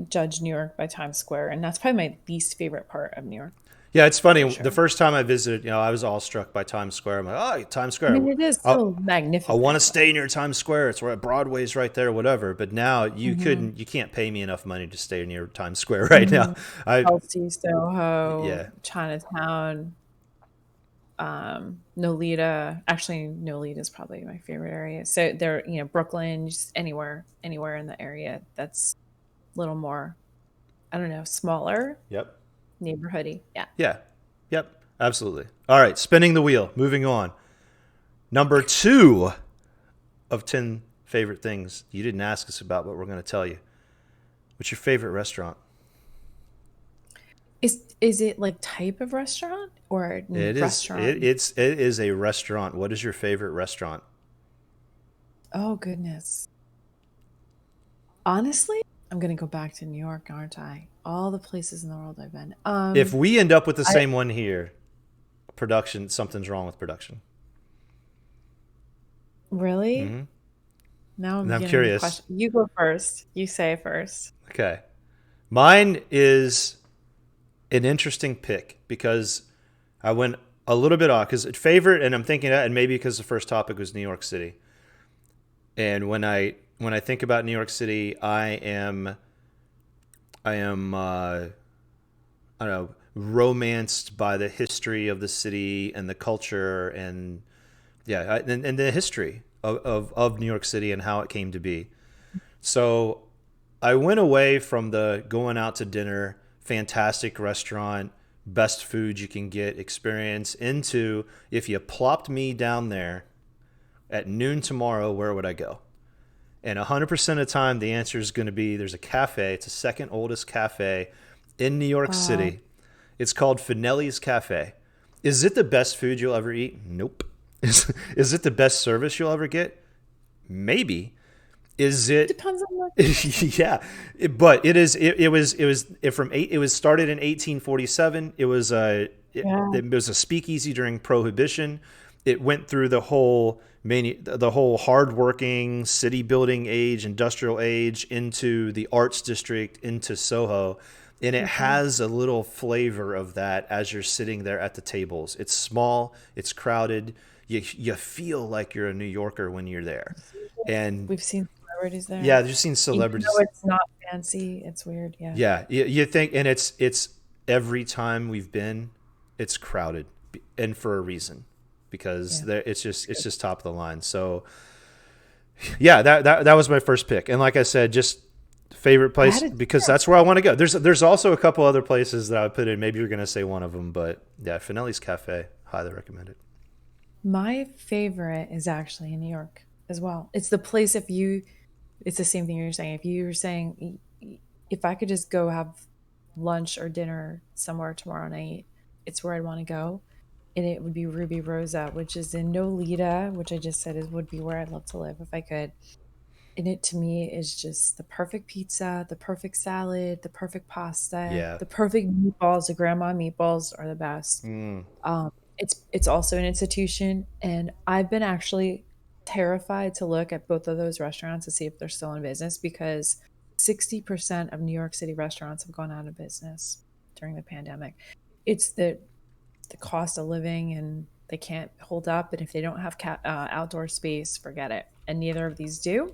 judge New York by Times Square, and that's probably my least favorite part of New York yeah, it's funny. for The sure. first time I visited, I was all struck by Times Square. I'm like, oh, Times I Square. mean, it is I, so I want to magnificent. stay near Times Square. It's where Broadway's right there, whatever. But now Hmm. you can't pay me enough money to stay near Times Square right now. I, Chelsea, Soho, yeah, Chinatown, Nolita. Actually, Nolita is probably my favorite area. So there, Brooklyn, just anywhere in the area that's a little more, I don't know, smaller, yep, neighborhoody. Yeah. yeah, yep, absolutely. All right, spinning the wheel. Moving on. Number two of 10 favorite things you didn't ask us about, but we're going to tell you. What's your favorite restaurant? Is it like type of restaurant or It is. restaurant? It is a restaurant. What is your favorite restaurant? Oh goodness. Honestly, I'm gonna go back to New York, aren't I? All the places in the world I've been. If we end up with the I same one here, production, something's wrong with production. really Hmm. now I'm And I'm beginning to curious. question. You go first. You say first. Okay. Mine is an interesting pick because I went a little bit off because favorite, and I'm thinking that, and maybe because the first topic was New York City. And when I think about New York City, I am I don't know, romanced by the history of the city and the culture and yeah, and the history of New York City and how it came to be. So I went away from the going out to dinner, fantastic restaurant, best food you can get experience into if you plopped me down there at noon tomorrow, where would I go? And 100% of the time, the answer is going to be there's a cafe. It's the second oldest cafe in New York Wow. City. It's called Finelli's Cafe. Is it the best food you'll ever eat? Nope. Is it the best service you'll ever get? Maybe. Is it? Depends on location. Yeah, but it is. It was started in 1847. Yeah. It was a speakeasy during Prohibition. It went through the whole hardworking city building age, industrial age, into the arts district, into Soho, and it Hmm. has a little flavor of that as you're sitting there at the tables. It's small, it's crowded. You feel like you're a New Yorker when you're there, and We've seen celebrities yeah, there. I've just seen Even though celebrities. it's not fancy, it's weird. Yeah. Yeah, you think, and it's every time we've been, it's crowded, and for a reason, because Yeah. it's just top of the line. So yeah, that was my first pick, and like I said, just favorite I place had a because dinner. that's where I want to go. There's also a couple other places that I would put in. Maybe you're gonna say one of them, but yeah, Finelli's Cafe, highly recommend it. My favorite is actually in New York as well. It's the place if you it's the same thing you're saying. If you were saying if I could just go have lunch or dinner somewhere tomorrow night, it's where I'd want to go. And it would be Ruby Rosa, which is in Nolita, which I just said is would be where I'd love to live if I could. And it to me is just the perfect pizza, the perfect salad, the perfect pasta, Yeah. the perfect meatballs. The grandma meatballs are the best. Mm. It's also an institution, and I've been actually terrified to look at both of those restaurants to see if they're still in business because 60% of New York City restaurants have gone out of business during the pandemic. It's the cost of living, and they can't hold up. And if they don't have outdoor space, forget it. And neither of these do,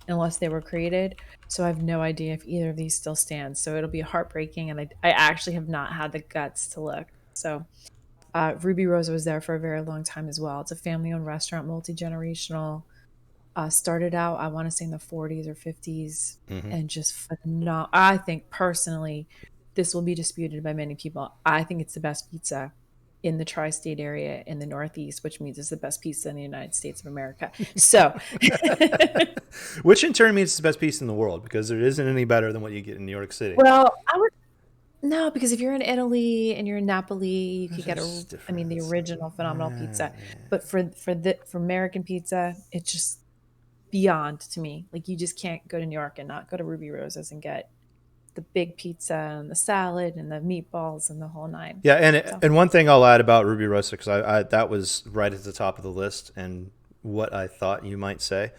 unless they were created. So I have no idea if either of these still stands. So it'll be heartbreaking, and I actually have not had the guts to look. So Ruby Rose was there for a very long time as well. It's a family-owned restaurant, multi-generational. Started out, I want to say in the 40s or 50s, Hmm. and just phenomenal. I think personally, this will be disputed by many people. I think it's the best pizza in the tri-state area in the Northeast, which means it's the best pizza in the United States of America. So, Which in turn means it's the best pizza in the world because there isn't any better than what you get in New York City. well, I would no, because if you're in Italy and you're in Napoli, you There's could get just I mean, the difference. original phenomenal Yeah, pizza. yeah. But for American pizza, it's just beyond to me. Like you just can't go to New York and not go to Ruby Roses and get the big pizza and the salad and the meatballs and the whole nine. Yeah, and So, and one thing I'll add about Ruby Rosa because I that was right at the top of the list, and what I thought you might say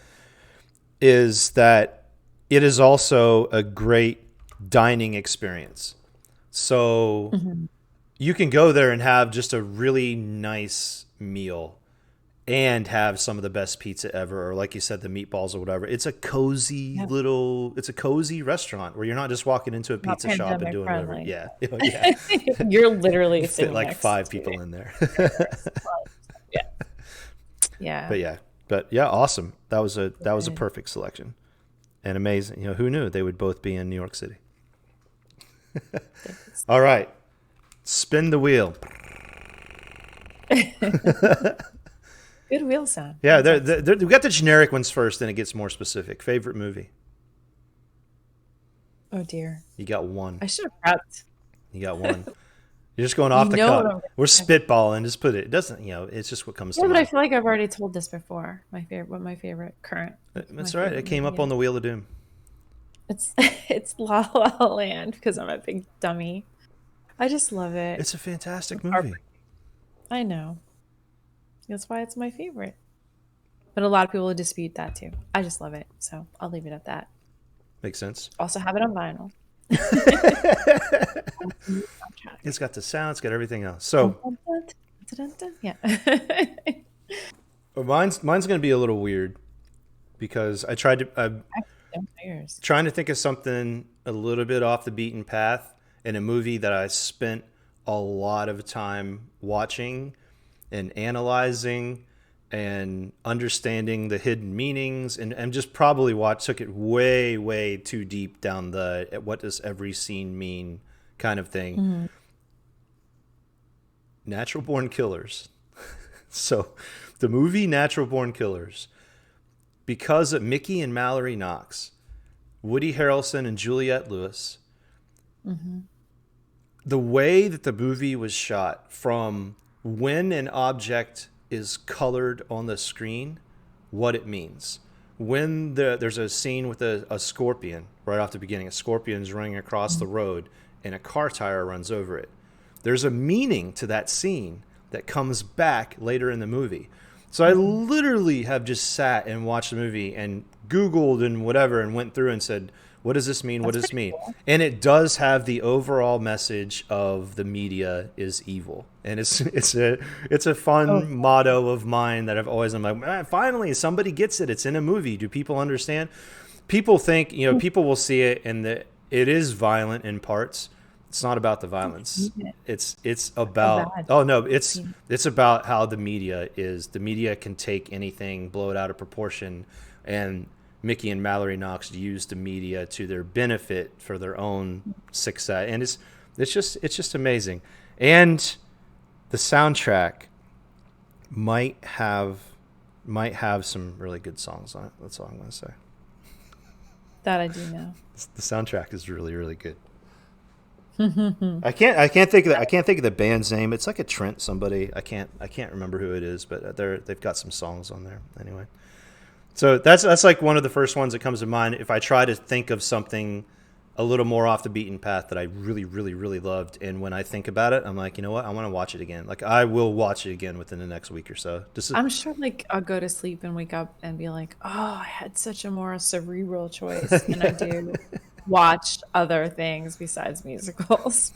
is that it is also a great dining experience. So mhm. you can go there and have just a really nice meal and have some of the best pizza ever, or like you said, the meatballs or whatever. Yeah, It's a cozy restaurant where you're not just walking into a not pizza shop and pandemic doing whatever. friendly. Yeah, yeah. You're literally You fit sitting like next five to people in there. caregivers. Yeah. Yeah. But yeah, awesome. That was a Good. perfect selection and amazing. You know, who knew they would both be in New York City? All right, spin the wheel. Good wheel sound. Yeah, That's excellent. we got the generic ones first, then it gets more specific. Favorite movie? Oh dear. You got one. I should have prepped. You got one. You're just going You off the know what cup. I'm We're gonna say. spitballing. Just put it. It doesn't. It's just what comes to Yeah, but I mind. feel like I've already told this before. What my favorite current, my That's all right. It favorite came movie up is. on the Wheel of Doom. It's it's La La Land because I'm a big dummy. I just love it. It's a fantastic It's movie. heartbreaking. I know. That's why it's my favorite. But a lot of people dispute that too. I just love it. So I'll leave it at that. Makes sense. Also have it on vinyl. Soundtrack. It's got the sound. It's got everything else. Dun, So dun, dun, dun, dun, dun. Yeah. mine's going to be a little weird because I'm Actually, yours. trying to think of something a little bit off the beaten path in a movie that I spent a lot of time watching and analyzing and understanding the hidden meanings and just probably took it way too deep down the what does every scene mean kind of thing. Mhm. Natural Born Killers. So the movie Natural Born Killers, because of Mickey and Mallory Knox, Woody Harrelson and Juliette Lewis, Mhm. the way that the movie was shot from when an object is colored on the screen, what it means. When there's a scene with a scorpion right off the beginning, a scorpion's running across the road and a car tire runs over it. There's a meaning to that scene that comes back later in the movie. So I Mhm. literally have just sat and watched the movie and Googled and whatever and went through and said, what does this mean? What That's does this pretty mean? cool. And it does have the overall message of the media is evil. And it's a Oh, fun motto of mine that I've always, I'm like, "Man, finally somebody gets it. It's in a movie. Do people understand? People think, people will see it and it is violent in parts. It's not about the I've violence. seen it. It's It's so about, bad. oh no, I've seen it. it's about how the media is. The media can take anything, blow it out of proportion, and Mickey and Mallory Knox use the media to their benefit for their own success, and it's just amazing. And the soundtrack might have might have some really good songs on it. That's all I'm going to say. That I do know. The soundtrack is really good. Mhm. I can't think of the band's name. It's like a Trent somebody. I can't remember who it is, but they've got some songs on there anyway. So that's like one of the first ones that comes to mind if I try to think of something a little more off the beaten path that I really loved, and when I think about it, I'm like, you know what, I want to watch it again. Like I will watch it again within the next week or so. I'm sure like I'll go to sleep and wake up and be like, oh, I had such a more cerebral choice than I do watch other things besides musicals.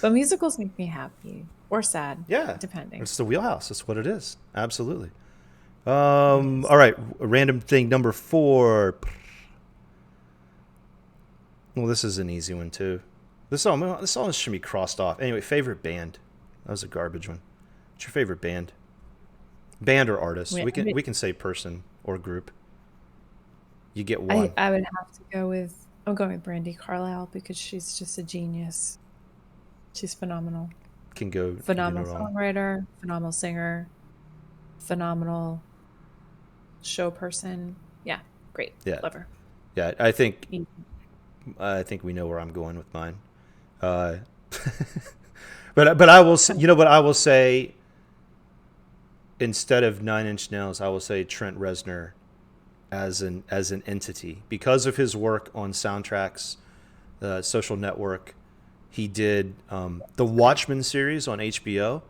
But musicals make me happy or sad, Yeah, depending. it's the wheelhouse. That's what it is. Absolutely. It is. All right, random thing number 4. Well, this is an easy one too. This all should be crossed off. Anyway, favorite band. That was a garbage one. What's your favorite band? Band or artist? Wait, I, We can say person or group. You get I one. I would have to go with I'm going with Brandy Carlisle because she's just a genius. She's phenomenal. can go no Phenomenal wrong. songwriter, phenomenal singer, phenomenal show person. Yeah, great. Yeah, Love her. yeah. I think we know where I'm going with mine. Uh, but I will you know what I will say instead of Nine Inch Nails, I will say Trent Reznor as an entity because of his work on soundtracks, Social Network. He did the Watchmen series on HBO.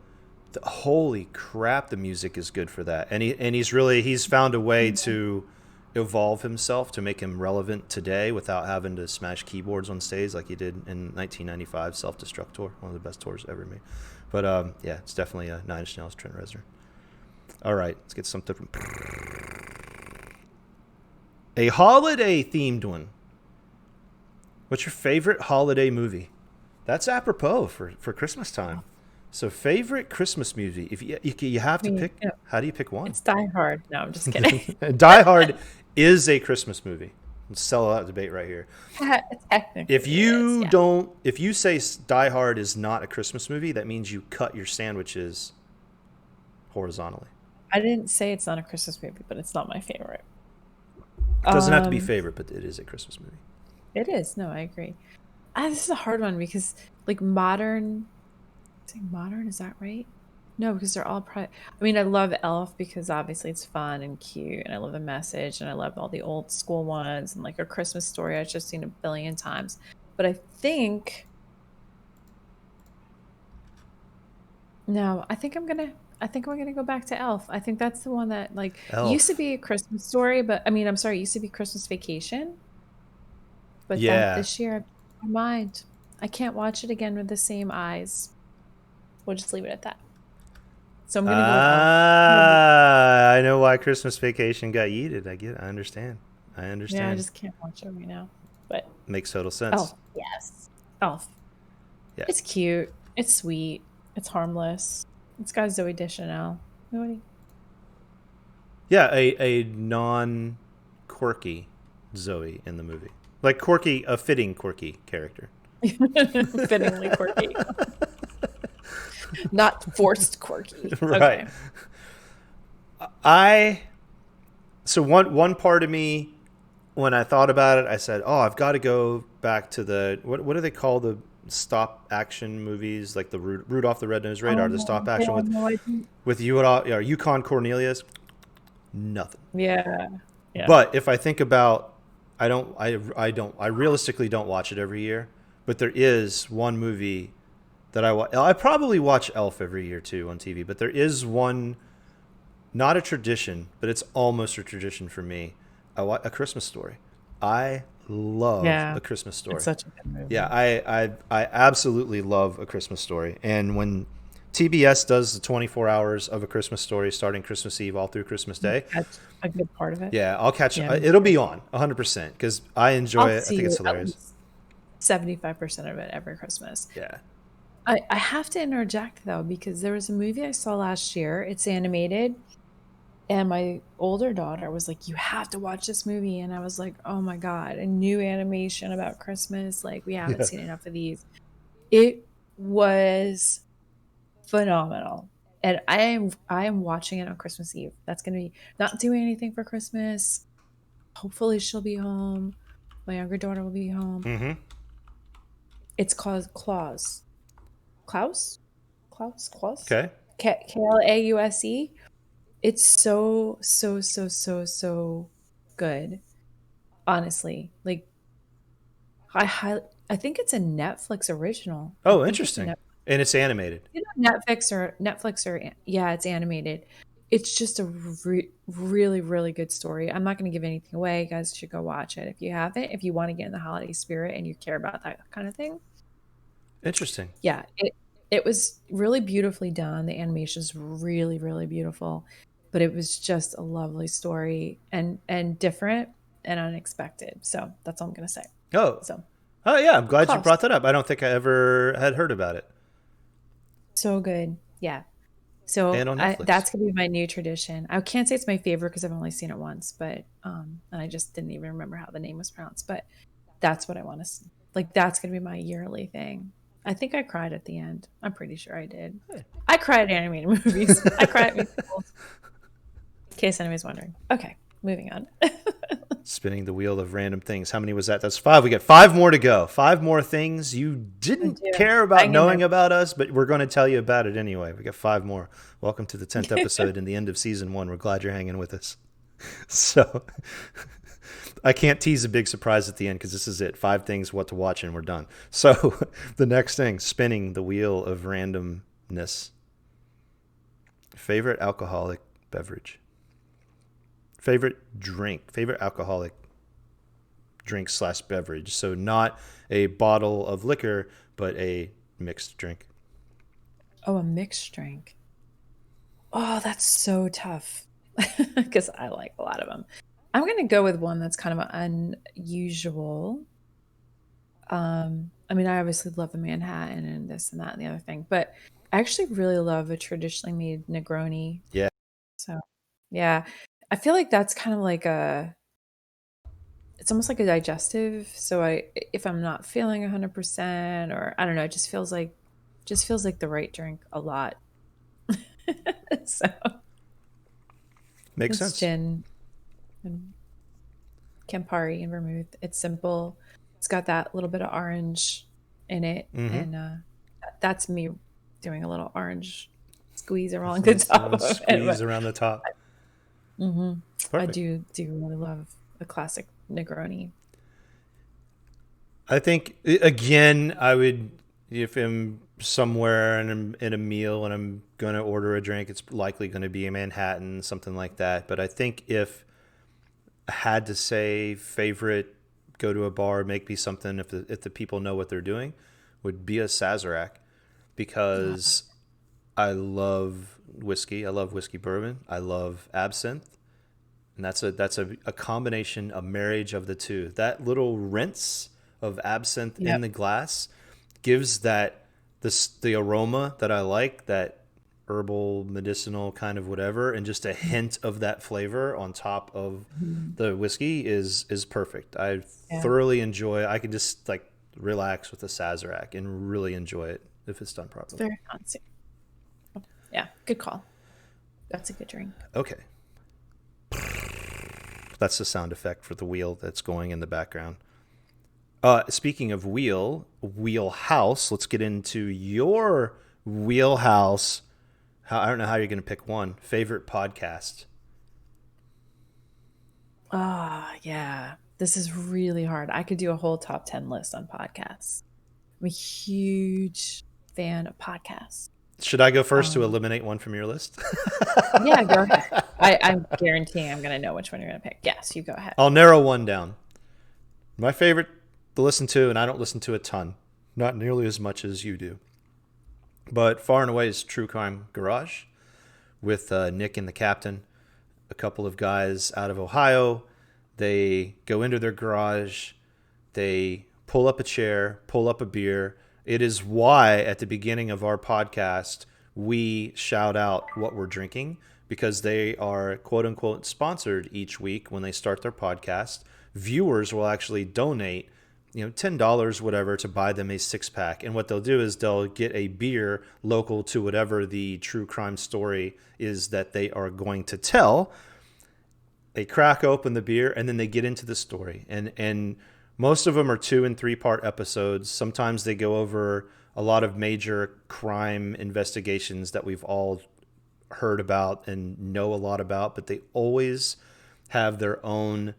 Holy crap, the music is good for that, and he's found a way to evolve himself to make him relevant today without having to smash keyboards on stage like he did in 1995 Self Destruct Tour, one of the best tours ever made. But yeah, it's definitely a Nine Inch Nails, Trent Reznor. All right, let's get something from a holiday themed one. What's your favorite holiday movie? That's apropos for Christmas time. So favorite Christmas movie. If you have I to mean, pick, how do you pick one? it's Die Hard. No, I'm just kidding. Die Hard is a Christmas movie. Let's settle that debate right here. Technically, it is. Yeah. If you say Die Hard is not a Christmas movie, that means you cut your sandwiches horizontally. I didn't say it's not a Christmas movie, but it's not my favorite. It doesn't have to be Um, favorite, but it is a Christmas movie. it is. No, I agree. This is a hard one because like modern, saying modern, is that right? No, because they're all I mean, I love Elf because obviously it's fun and cute, and I love the message, and I love all the old school ones, and like A Christmas Story I've just seen a billion times. But I think no, I think I'm gonna go back to Elf. I think that's the one that like used to Elf. be A Christmas Story, but I mean, I'm sorry, it used to be Christmas Vacation, but that Yeah. this year I've changed my mind. I can't watch it again with the same eyes. We'll just leave it at that. So I'm gonna go with Elf. What about you? I know why Christmas Vacation got yeeted. I understand. I Yeah, I understand. just can't watch it right now. But Makes total sense. Elf, yes. Elf. Yeah. It's cute. It's sweet. It's harmless. It's got Zoe Deschanel. Nobody. Yeah, a non quirky Zoe in the movie. Like quirky, a fitting quirky character. Fittingly quirky. Not forced quirky. Right. Okay. I so one part of me when I thought about it, I said, "Oh, I've got to go back to the what do they call the stop action movies like the Rudolph the Red-Nosed Radar, the stop Yeah, action no, I think. with you Yukon Cornelius, nothing." Yeah. Yeah. But if I think about, I realistically don't watch it every year. But there is one movie that I probably watch Elf every year too on TV. But there is one, not a tradition, but it's almost a tradition for me. I watch A Christmas Story. I love Yeah. A Christmas It's Story. such a good Yeah, movie. I absolutely love A Christmas Story. And when TBS does the 24 hours of A Christmas Story starting Christmas Eve all through Christmas Day, That's a good part of it. yeah, I'll catch. Yeah. It'll be on 100% because I enjoy I'll it. I think see it's at hilarious. least 75% of it every Christmas. Yeah. I have to interject though, because there was a movie I saw last year. It's animated, and my older daughter was like, "You have to watch this movie." And I was like, "Oh my God, a new animation about Christmas. Like, we haven't Yeah. seen enough of these." It was phenomenal. And I am watching it on Christmas Eve. That's gonna be not doing anything for Christmas. Hopefully she'll be home. My younger daughter will be home. Mm-hmm. It's called Claus. Klaus? Klaus? Klaus? Okay. Klause. It's so, so, so, so, so good. Honestly. Like I think it's a Netflix original. I Oh, think it's a interesting. Netflix. And it's animated. Netflix or yeah, it's animated. It's just a really, really good story. I'm not going to give anything away. You guys should go watch it if you haven't. If you want to get in the holiday spirit and you care about that kind of thing, Interesting. yeah, it was really beautifully done. The animation is really, really beautiful, but it was just a lovely story and different and unexpected. So that's all I'm going to say. Oh. So Oh yeah. I'm glad you Klaus, brought that up. I don't think I ever had heard about it. so good. Yeah. So And on Netflix. that's gonna be my new tradition. I can't say it's my favorite because I've only seen it once, but and I just didn't even remember how the name was pronounced. But that's what I want to like. That's gonna be my yearly thing I think I cried at the end. I'm pretty sure I did. I cry at animated movies. I cry at musicals. In case anybody's wondering. Okay, moving on. Spinning the wheel of random things. How many was that? That's 5. We got 5 more to go. 5 more things you I didn't do. care about Hang in there. knowing about us, but we're going to tell you about it anyway. We got 5 more. Welcome to the 10th episode and the end of season 1. We're glad you're hanging with us. So I can't tease a big surprise at the end because this is it. 5 things what to watch and we're done. So the next thing, spinning the wheel of randomness. Favorite alcoholic beverage. Favorite drink. Favorite alcoholic drink / beverage. So not a bottle of liquor, but a mixed drink. Oh, a mixed drink. Oh, that's so tough because I like a lot of them. I'm going to go with one that's kind of unusual. I mean, I obviously love a Manhattan and this and that and the other thing, but I actually really love a traditionally made Negroni. Yeah. So, yeah, I feel like that's kind of like it's almost like a digestive. So if I'm not feeling 100% or I don't know, it just feels like the right drink a lot. So Makes it's sense. gin and Campari and vermouth. It's simple. It's got that little bit of orange in it, Mm-hmm. and that's me doing a little orange squeeze along the top of it. Squeeze around the top. Hmm I Perfect. do really love a classic Negroni. I think again, I would if I'm somewhere and I'm in a meal and I'm going to order a drink, it's likely going to be a Manhattan, something like that. But I think if I had to say favorite, go to a bar, make me something. If the people know what they're doing, would be a Sazerac Uh, because I love whiskey. I love whiskey bourbon. I love absinthe. And that's a combination, a marriage of the two. That little rinse of absinthe in yep. the glass gives that the aroma that I like, that herbal, medicinal kind of whatever, and just a hint of that flavor on top of Mhm. the whiskey is perfect. I Yeah, thoroughly enjoy. I can just like relax with a Sazerac and really enjoy it if it's done it's properly. very fancy. Yeah, good call. That's a good drink. Okay, that's the sound effect for the wheel that's going in the background. Speaking of wheelhouse, let's get into your wheelhouse. I don't know how you're going to pick one. Favorite podcast? Ah, yeah. This is really hard. I could do a whole top 10 list on podcasts. I'm a huge fan of podcasts. Should I go first to Um, eliminate one from your list? yeah, go ahead. I'm guaranteeing I'm going to know which one you're going to pick. Yes, you go ahead. I'll narrow one down. My favorite to listen to, and I don't listen to a ton, not nearly as much as you do, but far and away is True Crime Garage with Nick and the Captain, a couple of guys out of Ohio. They go into their garage, they pull up a chair, pull up a beer. It is why at the beginning of our podcast, we shout out what we're drinking because they are quote unquote sponsored each week when they start their podcast. Viewers will actually donate, $10 whatever to buy them a 6-pack, and what they'll do is they'll get a beer local to whatever the true crime story is that they are going to tell. They crack open the beer and then they get into the story, and most of them are 2 and 3 part episodes. Sometimes they go over a lot of major crime investigations that we've all heard about and know a lot about, but they always have their own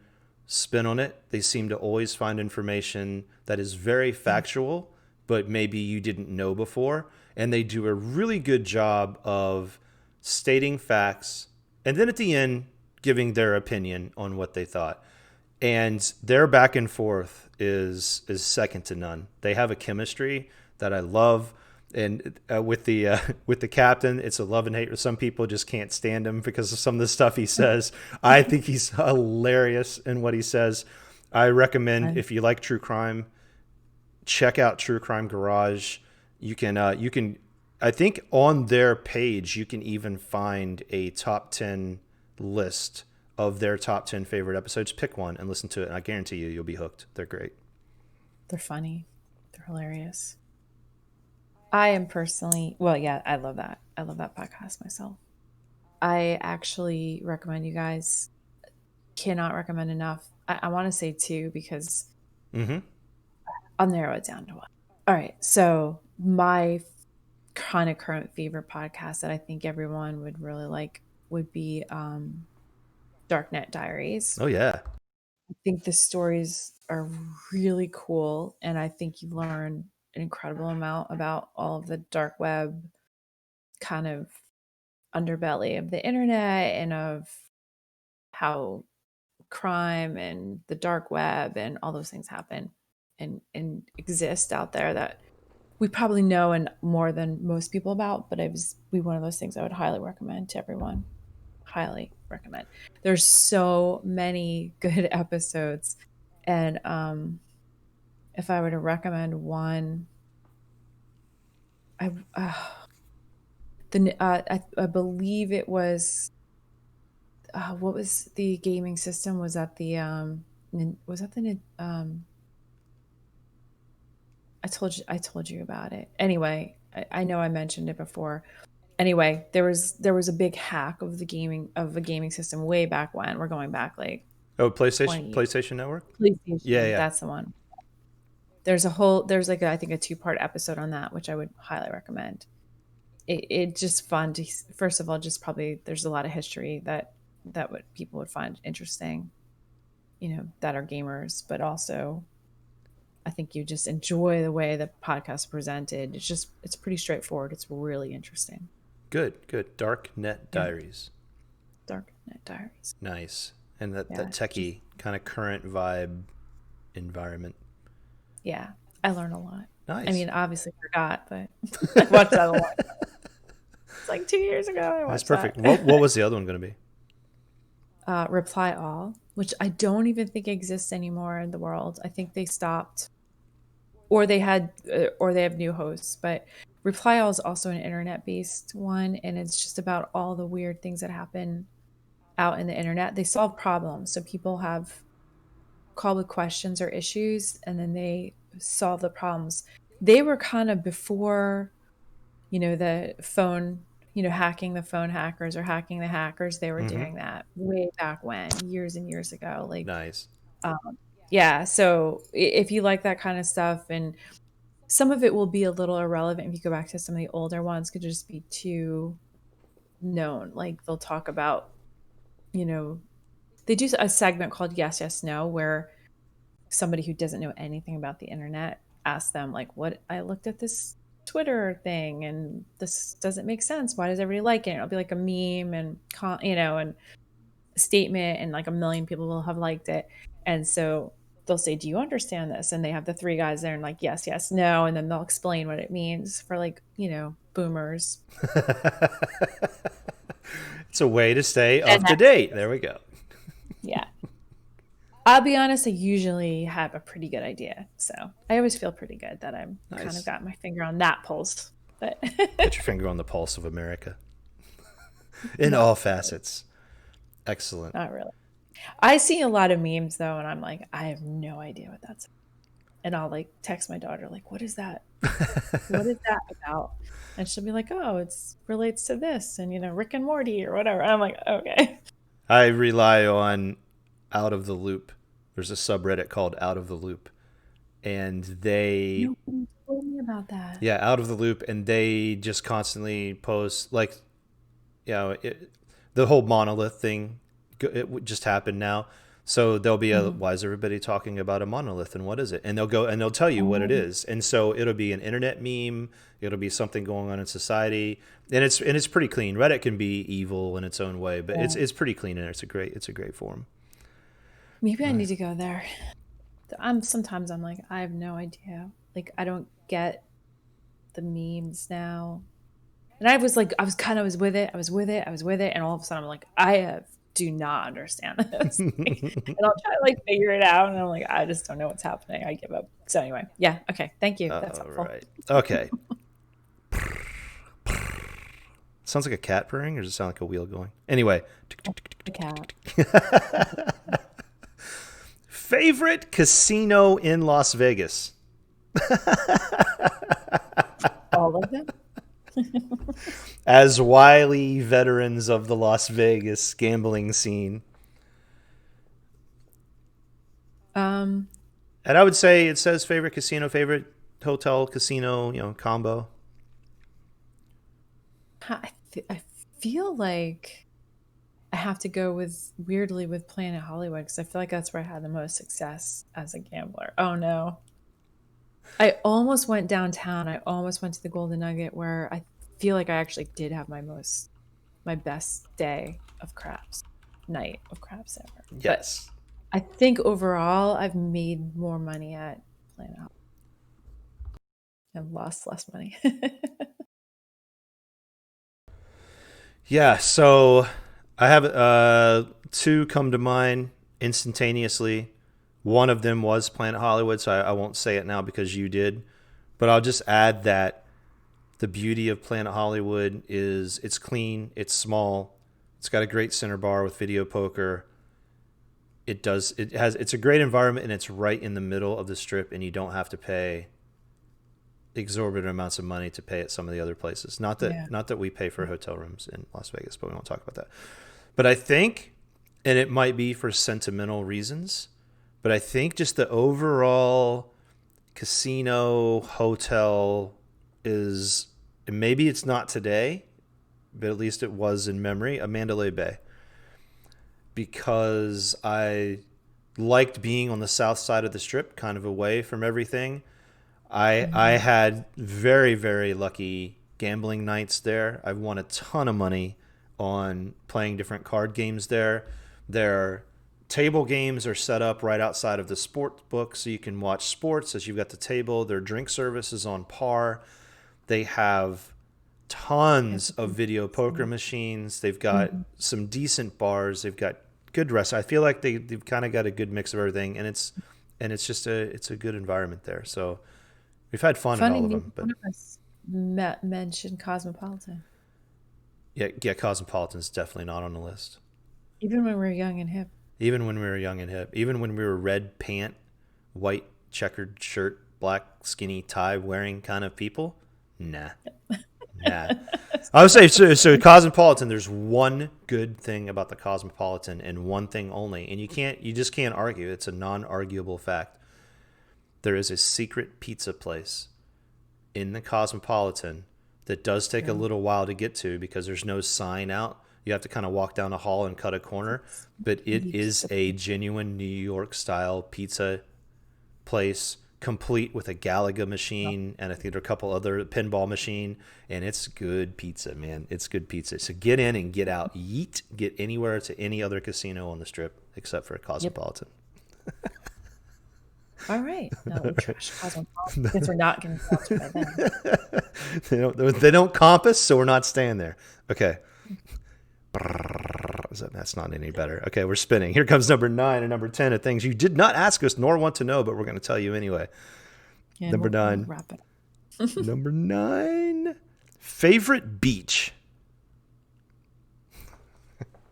spin on it. They seem to always find information that is very factual, but maybe you didn't know before. And they do a really good job of stating facts and then at the end giving their opinion on what they thought. And their back and forth is second to none. They have a chemistry that I love. And with the captain, it's a love and hate. Some people just can't stand him because of some of the stuff he says. I think he's hilarious in what he says. I recommend Fun. if you like true crime, check out True Crime Garage. You can I think on their page you can even find a top 10 list of their top 10 favorite episodes. Pick one and listen to it, and I guarantee you'll be hooked. They're great. They're funny. They're hilarious. I am personally, well, yeah, I love that. I love that podcast myself. I actually recommend you guys. Cannot recommend enough. I want to say two because Mm-hmm. I'll narrow it down to one. All right. So, my kind of current favorite podcast that I think everyone would really like would be Darknet Diaries. Oh yeah. I think the stories are really cool, and I think you learn an incredible amount about all of the dark web kind of underbelly of the internet and of how crime and the dark web and all those things happen and exist out there that we probably know and more than most people about, but it was be one of those things I would highly recommend to everyone. Highly recommend. There's so many good episodes, and if I were to recommend one, I I believe it was what was the gaming system? Was that the was that the I told you about it. Anyway, I know I mentioned it before. Anyway, there was a big hack of a gaming system way back when. We're going back like Oh, 20 years. PlayStation Network. Yeah, PlayStation, yeah. that's the one. There's like I think a two-part episode on that, which I would highly recommend. It just fun to first of all, just probably there's a lot of history that what people would find interesting, that are gamers, but also I think you just enjoy the way the podcast is presented. It's pretty straightforward. It's really interesting. Good, good. Dark Net Yeah, Diaries. Dark Net Diaries. Nice. And that Yeah, just techie kind of current vibe environment. yeah. I learned a lot. I Nice. mean, obviously forgot, but I watched that a lot. It's like 2 years ago. I That's watched perfect. that. What was the other one going to be? Reply All, which I don't even think exists anymore in the world. I think they stopped, or they have new hosts. But Reply All is also an internet-based one, and it's just about all the weird things that happen out in the internet. They solve problems, so people have call with questions or issues, and then they solve the problems. They were kind of before, the phone, hacking the phone hackers or hacking the hackers. They were Mm-hmm. doing that way back when, years and years ago. Like, Nice. yeah. So if you like that kind of stuff, and some of it will be a little irrelevant if you go back to some of the older ones, could just be too known. Like they'll talk about, you know, they do a segment called Yes, Yes, No, where somebody who doesn't know anything about the internet asks them, like, what I looked at this Twitter thing and this doesn't make sense. Why does everybody like it? And it'll be like a meme and, and a statement, and like a million people will have liked it. And so they'll say, do you understand this? And they have the three guys there and like, yes, yes, no. And then they'll explain what it means for like, boomers. It's a way to stay And up to that's, date. There we go. yeah. I'll be honest, I usually have a pretty good idea. So I always feel pretty good that I'm kind of Nice. got my finger on that pulse. But Got your finger on the pulse of America in all not really. facets. Excellent. Not really. I see a lot of memes though, and I'm like, I have no idea what that's. And I'll like text my daughter, like, what is that? What is that about? And she'll be like, oh, it's relates to this and Rick and Morty or whatever. And I'm like, okay. I rely on Out of the Loop. There's a subreddit called Out of the Loop, and they Nobody told me about that. yeah, Out of the Loop, and they just constantly post like the whole monolith thing. It just happened now. So there'll be a Mhm. why is everybody talking about a monolith and what is it? And they'll go and they'll tell you what it Oh, is. And so it'll be an internet meme, it'll be something going on in society. And it's pretty clean. Reddit can be evil in its own way, but it's yeah. it's pretty clean and it's a great forum. Maybe I need Nice. to go there. Sometimes I'm like, I have no idea. Like I don't get the memes now. And I was like, I was with it, and all of a sudden I'm like, do not understand this. Like, and I'll try to like figure it out, and I'm like, I just don't know what's happening. I give up. So anyway, yeah, okay, thank you. That's All helpful. right. Okay. Sounds like a cat purring, or does it sound like a wheel going? Anyway, The cat. favorite casino in Las Vegas? All of as wily veterans of the Las Vegas gambling scene. Um, And I would say it says favorite casino, favorite hotel, casino, combo. I feel like I have to go with weirdly with Planet Hollywood because I feel like that's where I had the most success as a gambler. Oh no. I almost went downtown. I almost went to the Golden Nugget where I feel like I actually did have my best day of craps, night of craps ever. But Yes. I think overall I've made more money at Planet Hollywood and lost less money. Yeah, so I have two come to mind instantaneously. One of them was Planet Hollywood, so I won't say it now because you did. But I'll just add that the beauty of Planet Hollywood is it's clean, it's small, it's got a great center bar with video poker. It's a great environment and it's right in the middle of the strip and you don't have to pay exorbitant amounts of money to pay at some of the other places. Yeah. Not that we pay for hotel rooms in Las Vegas, but we won't talk about that. But I think, and it might be for sentimental reasons, but I think just the overall casino hotel is, and maybe it's not today, but at least it was in memory, a Mandalay Bay, because I liked being on the south side of the strip, kind of away from everything. I Mhm. had very, very lucky gambling nights there. I've won a ton of money on playing different card games there. Their table games are set up right outside of the sports book, so you can watch sports as you've got the table. Their drink service is on par. They have Yes. tons of video poker machines. They've got Mhm. some decent bars. They've got good rest. I feel like they've kind of got a good mix of everything, and it's just a good environment there. So we've had fun at Funny, all of neither them, but one of us mentioned Cosmopolitan, yeah, Cosmopolitan's definitely not on the list. even when we were young and hip. Even when we were young and hip, even when we were red pant, white checkered shirt, black skinny tie wearing kind of people, nah, nah. I would say so. Cosmopolitan. There's one good thing about the Cosmopolitan, and one thing only, and you just can't argue. It's a non-arguable fact. There is a secret pizza place in the Cosmopolitan that does take a True. little while to get to because there's no sign out. You have to kind of walk down a hall and cut a corner, but it is Pizza a place. genuine New York style pizza place, complete with a Galaga machine and I think there are a couple other pinball machine, and it's good pizza, man. It's good pizza. So get in and get out. Yeet. Get anywhere to any other casino on the strip except for a Yep. Cosmopolitan. All right. Now we'll trash Cosmopolitan since we're not getting sponsored by them. They don't compass, so we're not staying there. Okay. That's not any better. Okay, we're spinning. Here comes number 9 and number 10 of things you did not ask us nor want to know, but we're going to tell you anyway. And Number we'll 9. wrap it up. Number 9. Favorite beach.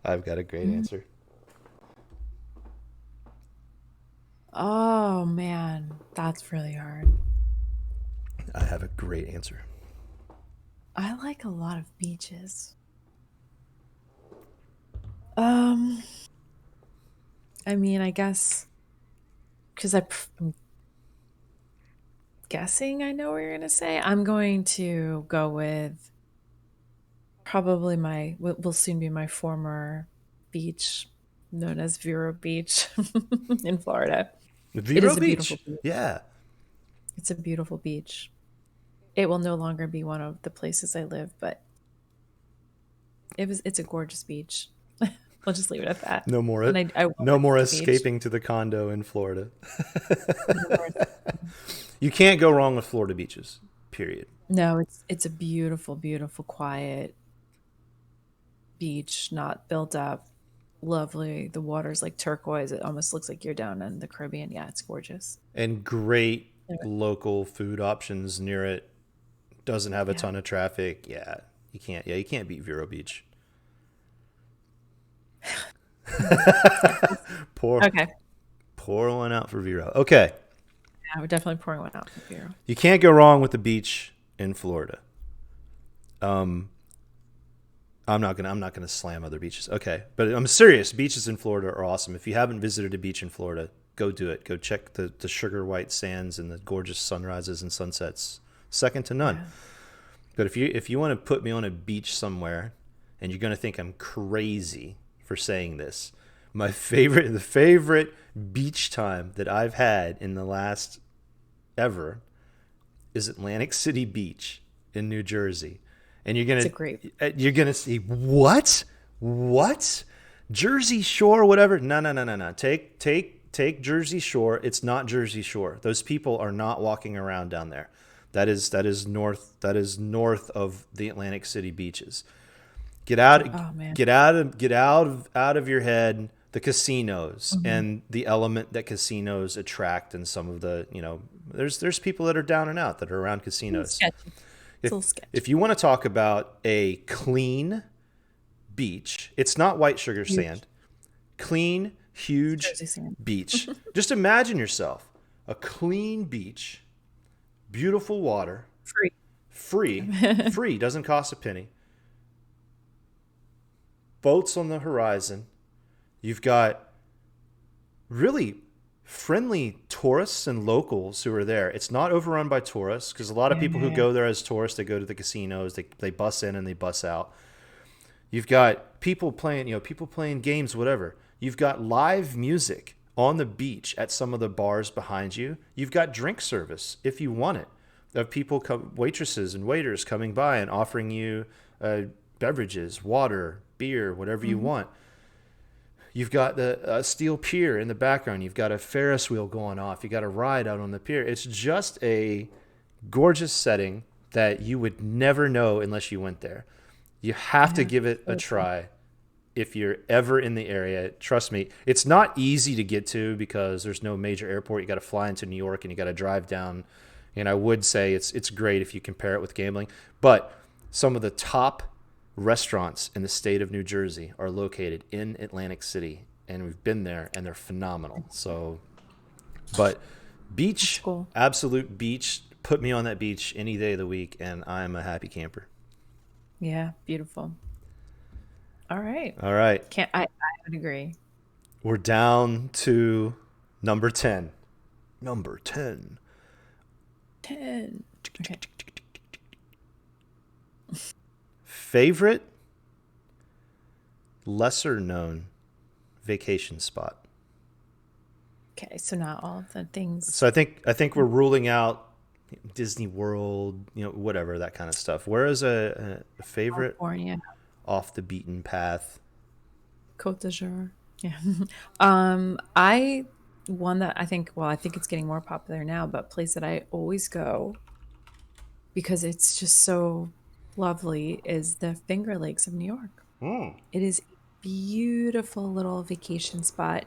I've got a great answer. Oh man, that's really hard. I have a great answer. I like a lot of beaches. Um, I mean, I guess because I'm guessing I know what you're gonna say. I'm going to go with probably my what will soon be my former beach, known as Vero Beach in Florida. It Vero is a beautiful Beach. beach. Yeah. It's a beautiful beach. It will no longer be one of the places I live, but it's a gorgeous beach. We'll just leave it at that. No more And I will no miss more the beach. escaping to the condo in Florida. No more. You can't go wrong with Florida beaches. Period. No, it's a beautiful, beautiful, quiet beach, not built up, lovely. The water's like turquoise. It almost looks like you're down in the Caribbean. Yeah, it's gorgeous. And great Anyway, local food options near it. Doesn't have a yeah. ton of traffic. Yeah. You can't beat Vero Beach. Yeah. pour Okay. pour one out for Vero. Okay. Yeah, we're definitely pouring one out for beer. You can't go wrong with the beach in Florida. Um I'm not gonna slam other beaches. Okay, but I'm serious. Beaches in Florida are awesome. If you haven't visited a beach in Florida, go do it. Go check the sugar white sands and the gorgeous sunrises and sunsets. Second to none. Yeah. But if you want to put me on a beach somewhere, and you're gonna think I'm crazy for saying this, the favorite beach time that I've had in the last ever is Atlantic City Beach in New Jersey. And It's a great. you're gonna see what Jersey Shore, whatever. No, no, no, no, no. Take Jersey Shore. It's not Jersey Shore. Those people are not walking around down there. That is north. That is north of the Atlantic City beaches. Get out, Oh man. get out of your head the casinos Mhm. and the element that casinos attract, and some of the there's people that are down and out that are around A little casinos. sketchy. It's a If little sketchy. if you want to talk about a clean beach, it's not white sugar Huge. sand. Clean, It's huge Jersey sand. beach. Just imagine yourself a clean beach, beautiful water, Free. free, doesn't cost a penny. Boats on the horizon. You've got really friendly tourists and locals who are there. It's not overrun by tourists because a lot of people who Yeah. go there as tourists, they go to the casinos, they bus in and they bus out. You've got people playing games, whatever. You've got live music on the beach at some of the bars behind you. You've got drink service if you want it, of waitresses and waiters coming by and offering you beverages, water, beer, whatever you Mhm. want. You've got the steel pier in the background. You've got a Ferris wheel going off. You got a ride out on the pier. It's just a gorgeous setting that you would never know unless you went there. You have to Yeah. give it a Beautiful. try if you're ever in the area. Trust me, it's not easy to get to because there's no major airport. You got to fly into New York and you got to drive down. And I would say it's great if you compare it with gambling, but some of the top restaurants in the state of New Jersey are located in Atlantic City, and we've been there, and they're phenomenal. So, but That's beach, cool. absolute beach. Put me on that beach any day of the week, and I'm a happy camper. Yeah. Beautiful. All right. All right, Can't I would agree. we're down to number 10. Number 10. 10. Okay. Favorite lesser known vacation spot. Okay. So not all of the things. So I think we're ruling out Disney World, whatever that kind of stuff. Where is a favorite California, off the beaten path? Côte d'Azur. Yeah. I one that I think, well, I think it's getting more popular now, but place that I always go because it's just so lovely is the Finger Lakes of New York. Hmm. It is a beautiful little vacation spot.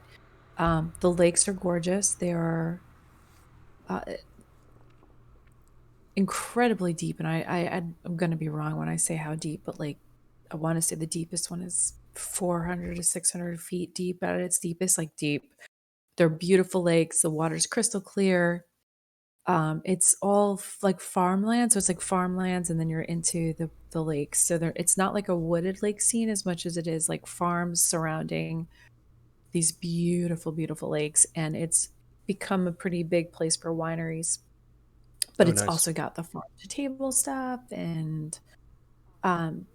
The lakes are gorgeous. They are uh, incredibly deep, and I'm going to be wrong when I say how deep, but like I want to say the deepest one is 400 to 600 feet deep at its deepest, like deep. They're beautiful lakes. The water's crystal clear. It's all like farmland, so it's like farmlands, and then you're into the lakes. So there, it's not like a wooded lake scene as much as it is like farms surrounding these beautiful, beautiful lakes, and it's become a pretty big place for wineries. But Oh, it's nice. also got the farm to table stuff and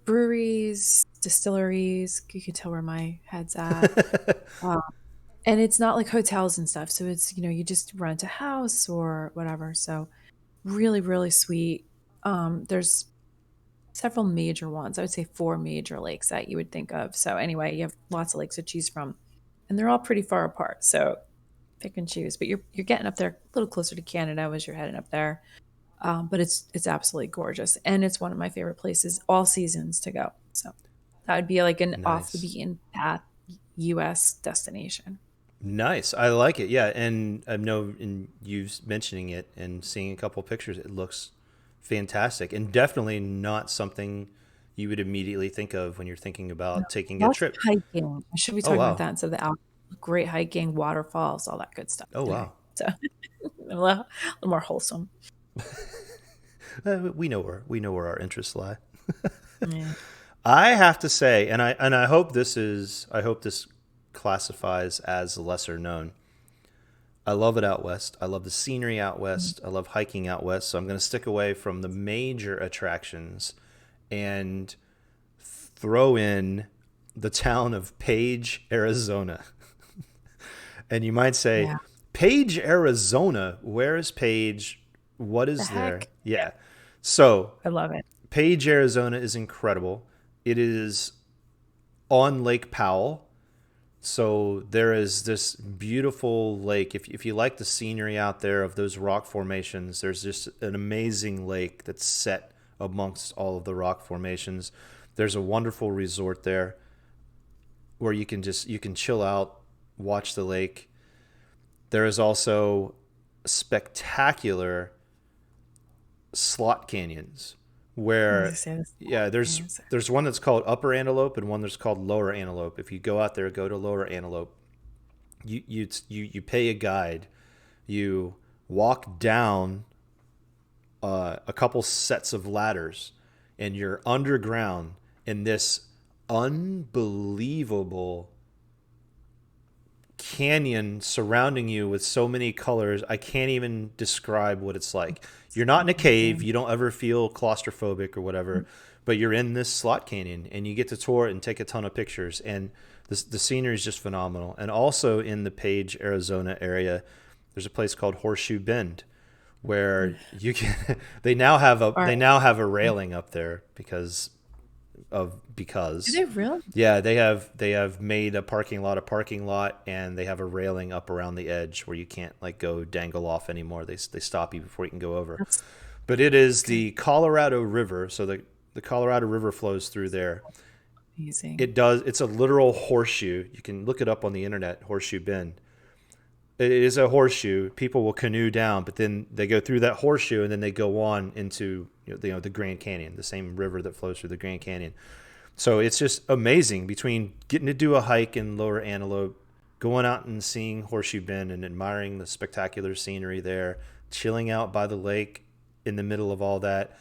breweries, distilleries. You can tell where my head's at. Um, and it's not like hotels and stuff. So it's, you just rent a house or whatever. So really, really sweet. There's several major ones. I would say four major lakes that you would think of. So anyway, you have lots of lakes to choose from, and they're all pretty far apart. So pick and choose. But you're getting up there a little closer to Canada as you're heading up there. But it's absolutely gorgeous, and it's one of my favorite places all seasons to go. So that would be like an off the Nice. beaten path U.S. destination. Nice. I like it. Yeah, and I know in you mentioning it and seeing a couple pictures, it looks fantastic, and definitely not something you would immediately think of when you're thinking No, about taking a lots of trip. hiking. I should be Oh talking about wow. that instead of the out. Great hiking, waterfalls, all that good stuff. Oh Anyway, wow. so a little more wholesome. We know where our interests lie. Yeah. I have to say, and I hope this classifies as lesser known. I love it out west. I love the scenery out west. I love hiking out west. So I'm going to stick away from the major attractions and throw in the town of Page, Arizona. And you might say, Yeah. Page, Arizona. Where is Page? What The is there? heck? Yeah. So I love it. Page, Arizona is incredible. It is on Lake Powell. So there is this beautiful lake. If you like the scenery out there of those rock formations, there's just an amazing lake that's set amongst all of the rock formations. There's a wonderful resort there where you can chill out, watch the lake. There is also spectacular slot canyons I was gonna where say this. yeah, there's one that's called Upper Antelope and one that's called Lower Antelope. If you go out there, go to Lower Antelope. You pay a guide. You walk down a couple sets of ladders, and you're underground in this unbelievable canyon surrounding you with so many colors. I can't even describe what it's like. You're not in a cave. Amazing. You don't ever feel claustrophobic or whatever, but you're in this slot canyon and you get to tour it and take a ton of pictures. And the scenery is just phenomenal. And also in the Page, Arizona area, there's a place called Horseshoe Bend where you can All they right. now have a railing up there Do because they really? yeah, they have made a parking lot, and they have a railing up around the edge where you can't like go dangle off anymore. They stop you before you can go over. That's But it is good. the Colorado River, so the Colorado River flows through there. Amazing. It does. It's a literal horseshoe. You can look it up on the internet. Horseshoe Bend. It is a horseshoe. People will canoe down, but then they go through that horseshoe, and then they go on into the Grand Canyon, the same river that flows through the Grand Canyon. So it's just amazing between getting to do a hike in Lower Antelope, going out and seeing Horseshoe Bend and admiring the spectacular scenery there, chilling out by the lake in the middle of all that.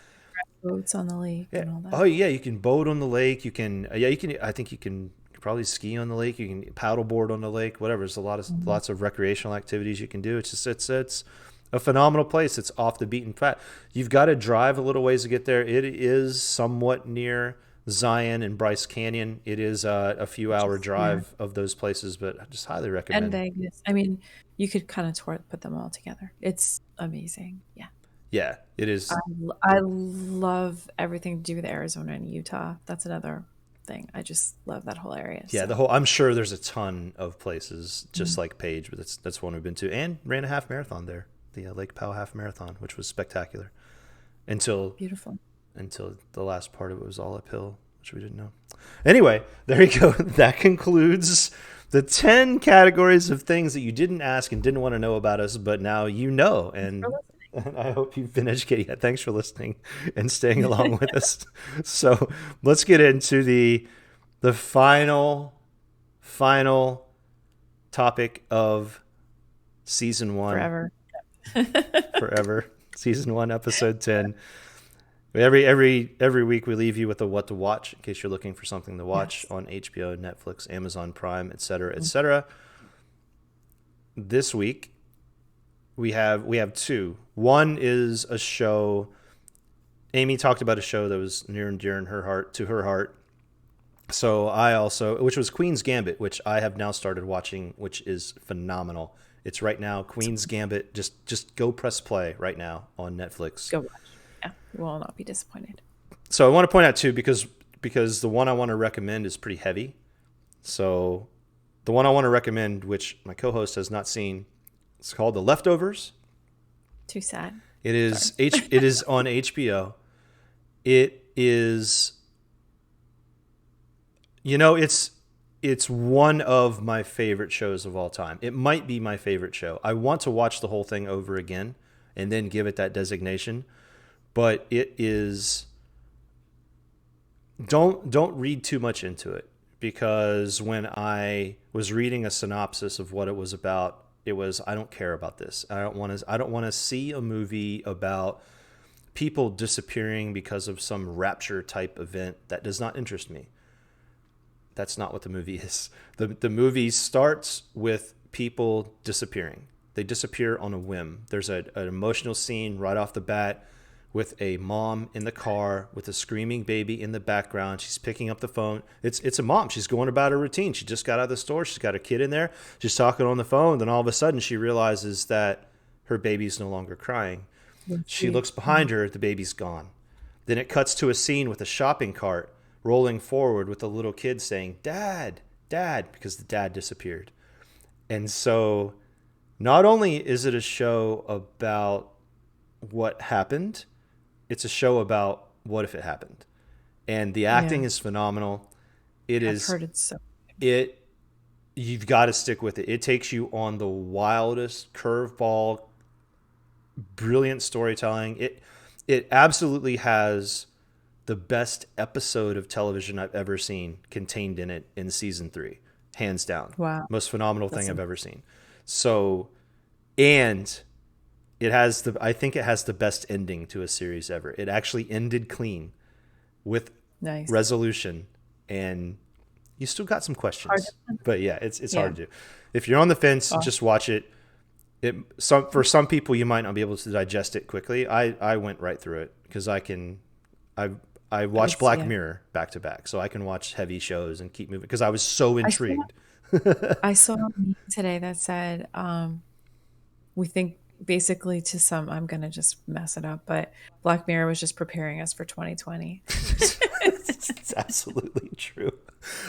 Boats on the lake Yeah. and all Oh that. yeah, you can boat on the lake. You can yeah, you can. I think you can probably ski on the lake. You can paddleboard on the lake. Whatever. There's Mhm. lots of recreational activities you can do. It's a phenomenal place. It's off the beaten path. You've got to drive a little ways to get there. It is somewhat near Zion and Bryce Canyon. It is a few Which hour is, yeah. drive of those places, but I just highly And recommend. Vegas. I mean, you could kind of put them all together. It's amazing. Yeah. Yeah, it I, is. I love everything to do with Arizona and Utah. That's another thing. I just love that whole area. Yeah, the So, whole. I'm sure there's a ton of places just mm, like Page, but that's one we've been to, and ran a half marathon there, the Lake Powell half marathon, which was spectacular until beautiful. the last part of it was all uphill, which we didn't know. Anyway, there you go. That concludes the 10 categories of things that you didn't ask and didn't want to know about us, but now you know. Thanks for And I hope you've been educated. Yeah, thanks for listening and staying along with us. So let's get into the final topic of season one forever. forever. Season one, episode 10. Every week we leave you with a what to watch in case you're looking for something to watch Yes. on HBO, Netflix, Amazon Prime, etc., etc. This week we have two. One is a show. Amy talked about a show that was near and dear in her heart to her heart. So I also, which was Queen's Gambit, which I have now started watching, which is phenomenal. It's right now Queen's Gambit. Just go press play right now on Netflix. Go watch. Yeah. You will not be disappointed. So I want to point out too because the one I want to recommend is pretty heavy. So the one I want to recommend, which my co-host has not seen, it's called The Leftovers. Too sad. Sorry. It is on HBO. It is it's one of my favorite shows of all time. It might be my favorite show. I want to watch the whole thing over again and then give it that designation, but it is don't read too much into it because when I was reading a synopsis of what it was about, it was I don't care about this. I don't want to see a movie about people disappearing because of some rapture type event that does not interest me. That's not what the movie is. The movie starts with people disappearing. They disappear on a whim. There's an emotional scene right off the bat with a mom in the car with a screaming baby in the background. She's picking up the phone. It's a mom. She's going about her routine. She just got out of the store. She's got a kid in there. She's talking on the phone. Then all of a sudden she realizes that her baby's no longer crying. She looks behind her. The baby's gone. Then it cuts to a scene with a shopping cart rolling forward with a little kid saying, "Dad, Dad," because the dad disappeared. And so not only is it a show about what happened, it's a show about what if it happened. And the acting is phenomenal. I've heard it's so. You've got to stick with it. It takes you on the wildest curveball, brilliant storytelling. It absolutely has the best episode of television I've ever seen contained in it in season 3, hands down. Wow. Most phenomenal thing I've ever seen. So, and I think it has the best ending to a series ever. It actually ended clean with resolution, and you still got some questions, but yeah, it's hard to do. If you're on the fence, just watch it. For some people, you might not be able to digest it quickly. I went right through it because I watched Black Mirror back to back, so I can watch heavy shows and keep moving because I was so intrigued. I saw a meme today that said, we think basically to some, I'm going to just mess it up, but Black Mirror was just preparing us for 2020. It's absolutely true.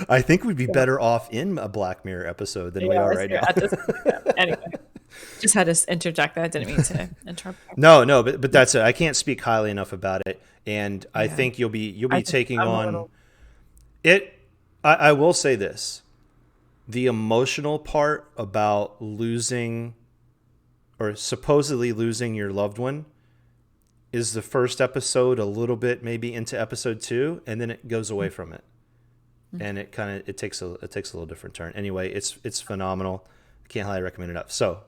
I think we'd be better off in a Black Mirror episode than we are right now. Anyway, just had to interject that. I didn't mean to interrupt. No, but that's it. I can't speak highly enough about it, and I think you'll be taking on it. I will say this: the emotional part about losing or supposedly losing your loved one is the first episode, a little bit maybe into episode 2, and then it goes away from it, and it takes a little different turn. Anyway, it's phenomenal. I can't highly recommend it enough. So,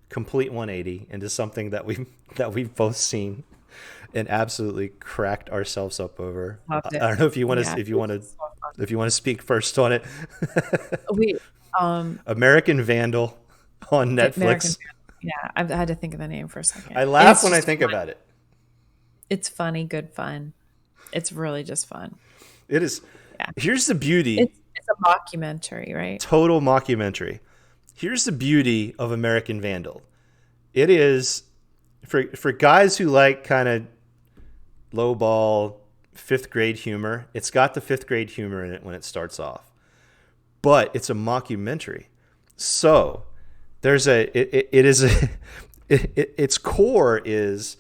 complete 180 into something that we've both seen and absolutely cracked ourselves up over. I don't know if you want to speak first on it. American Vandal on Netflix. Yeah, I've had to think of the name for a second. I laugh when I think about it. It's funny, good fun. It's really just fun. It is. Yeah. Here's the beauty. It's a mockumentary, right? Total mockumentary. Here's the beauty of American Vandal. It is for guys who like kind of lowball 5th grade humor. It's got the 5th grade humor in it when it starts off, but it's a mockumentary. So there's its core is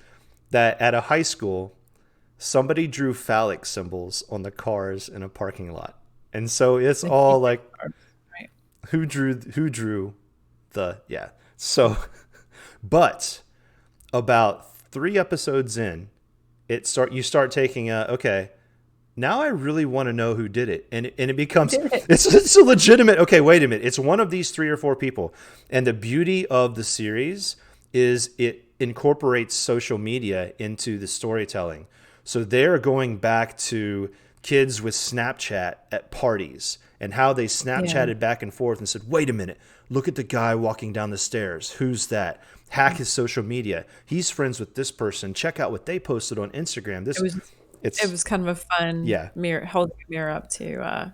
that at a high school, somebody drew phallic symbols on the cars in a parking lot. And so it's all like, who drew the, yeah. So, but about 3 episodes in, you start taking okay, now I really want to know who did it. And it becomes, it's a legitimate, okay, wait a minute. It's one of these 3 or 4 people. And the beauty of the series is it incorporates social media into the storytelling. So they're going back to kids with Snapchat at parties and how they Snapchatted back and forth and said, wait a minute, look at the guy walking down the stairs. Who's that? Hack his social media. He's friends with this person. Check out what they posted on Instagram. It was kind of a fun mirror, holding a mirror up to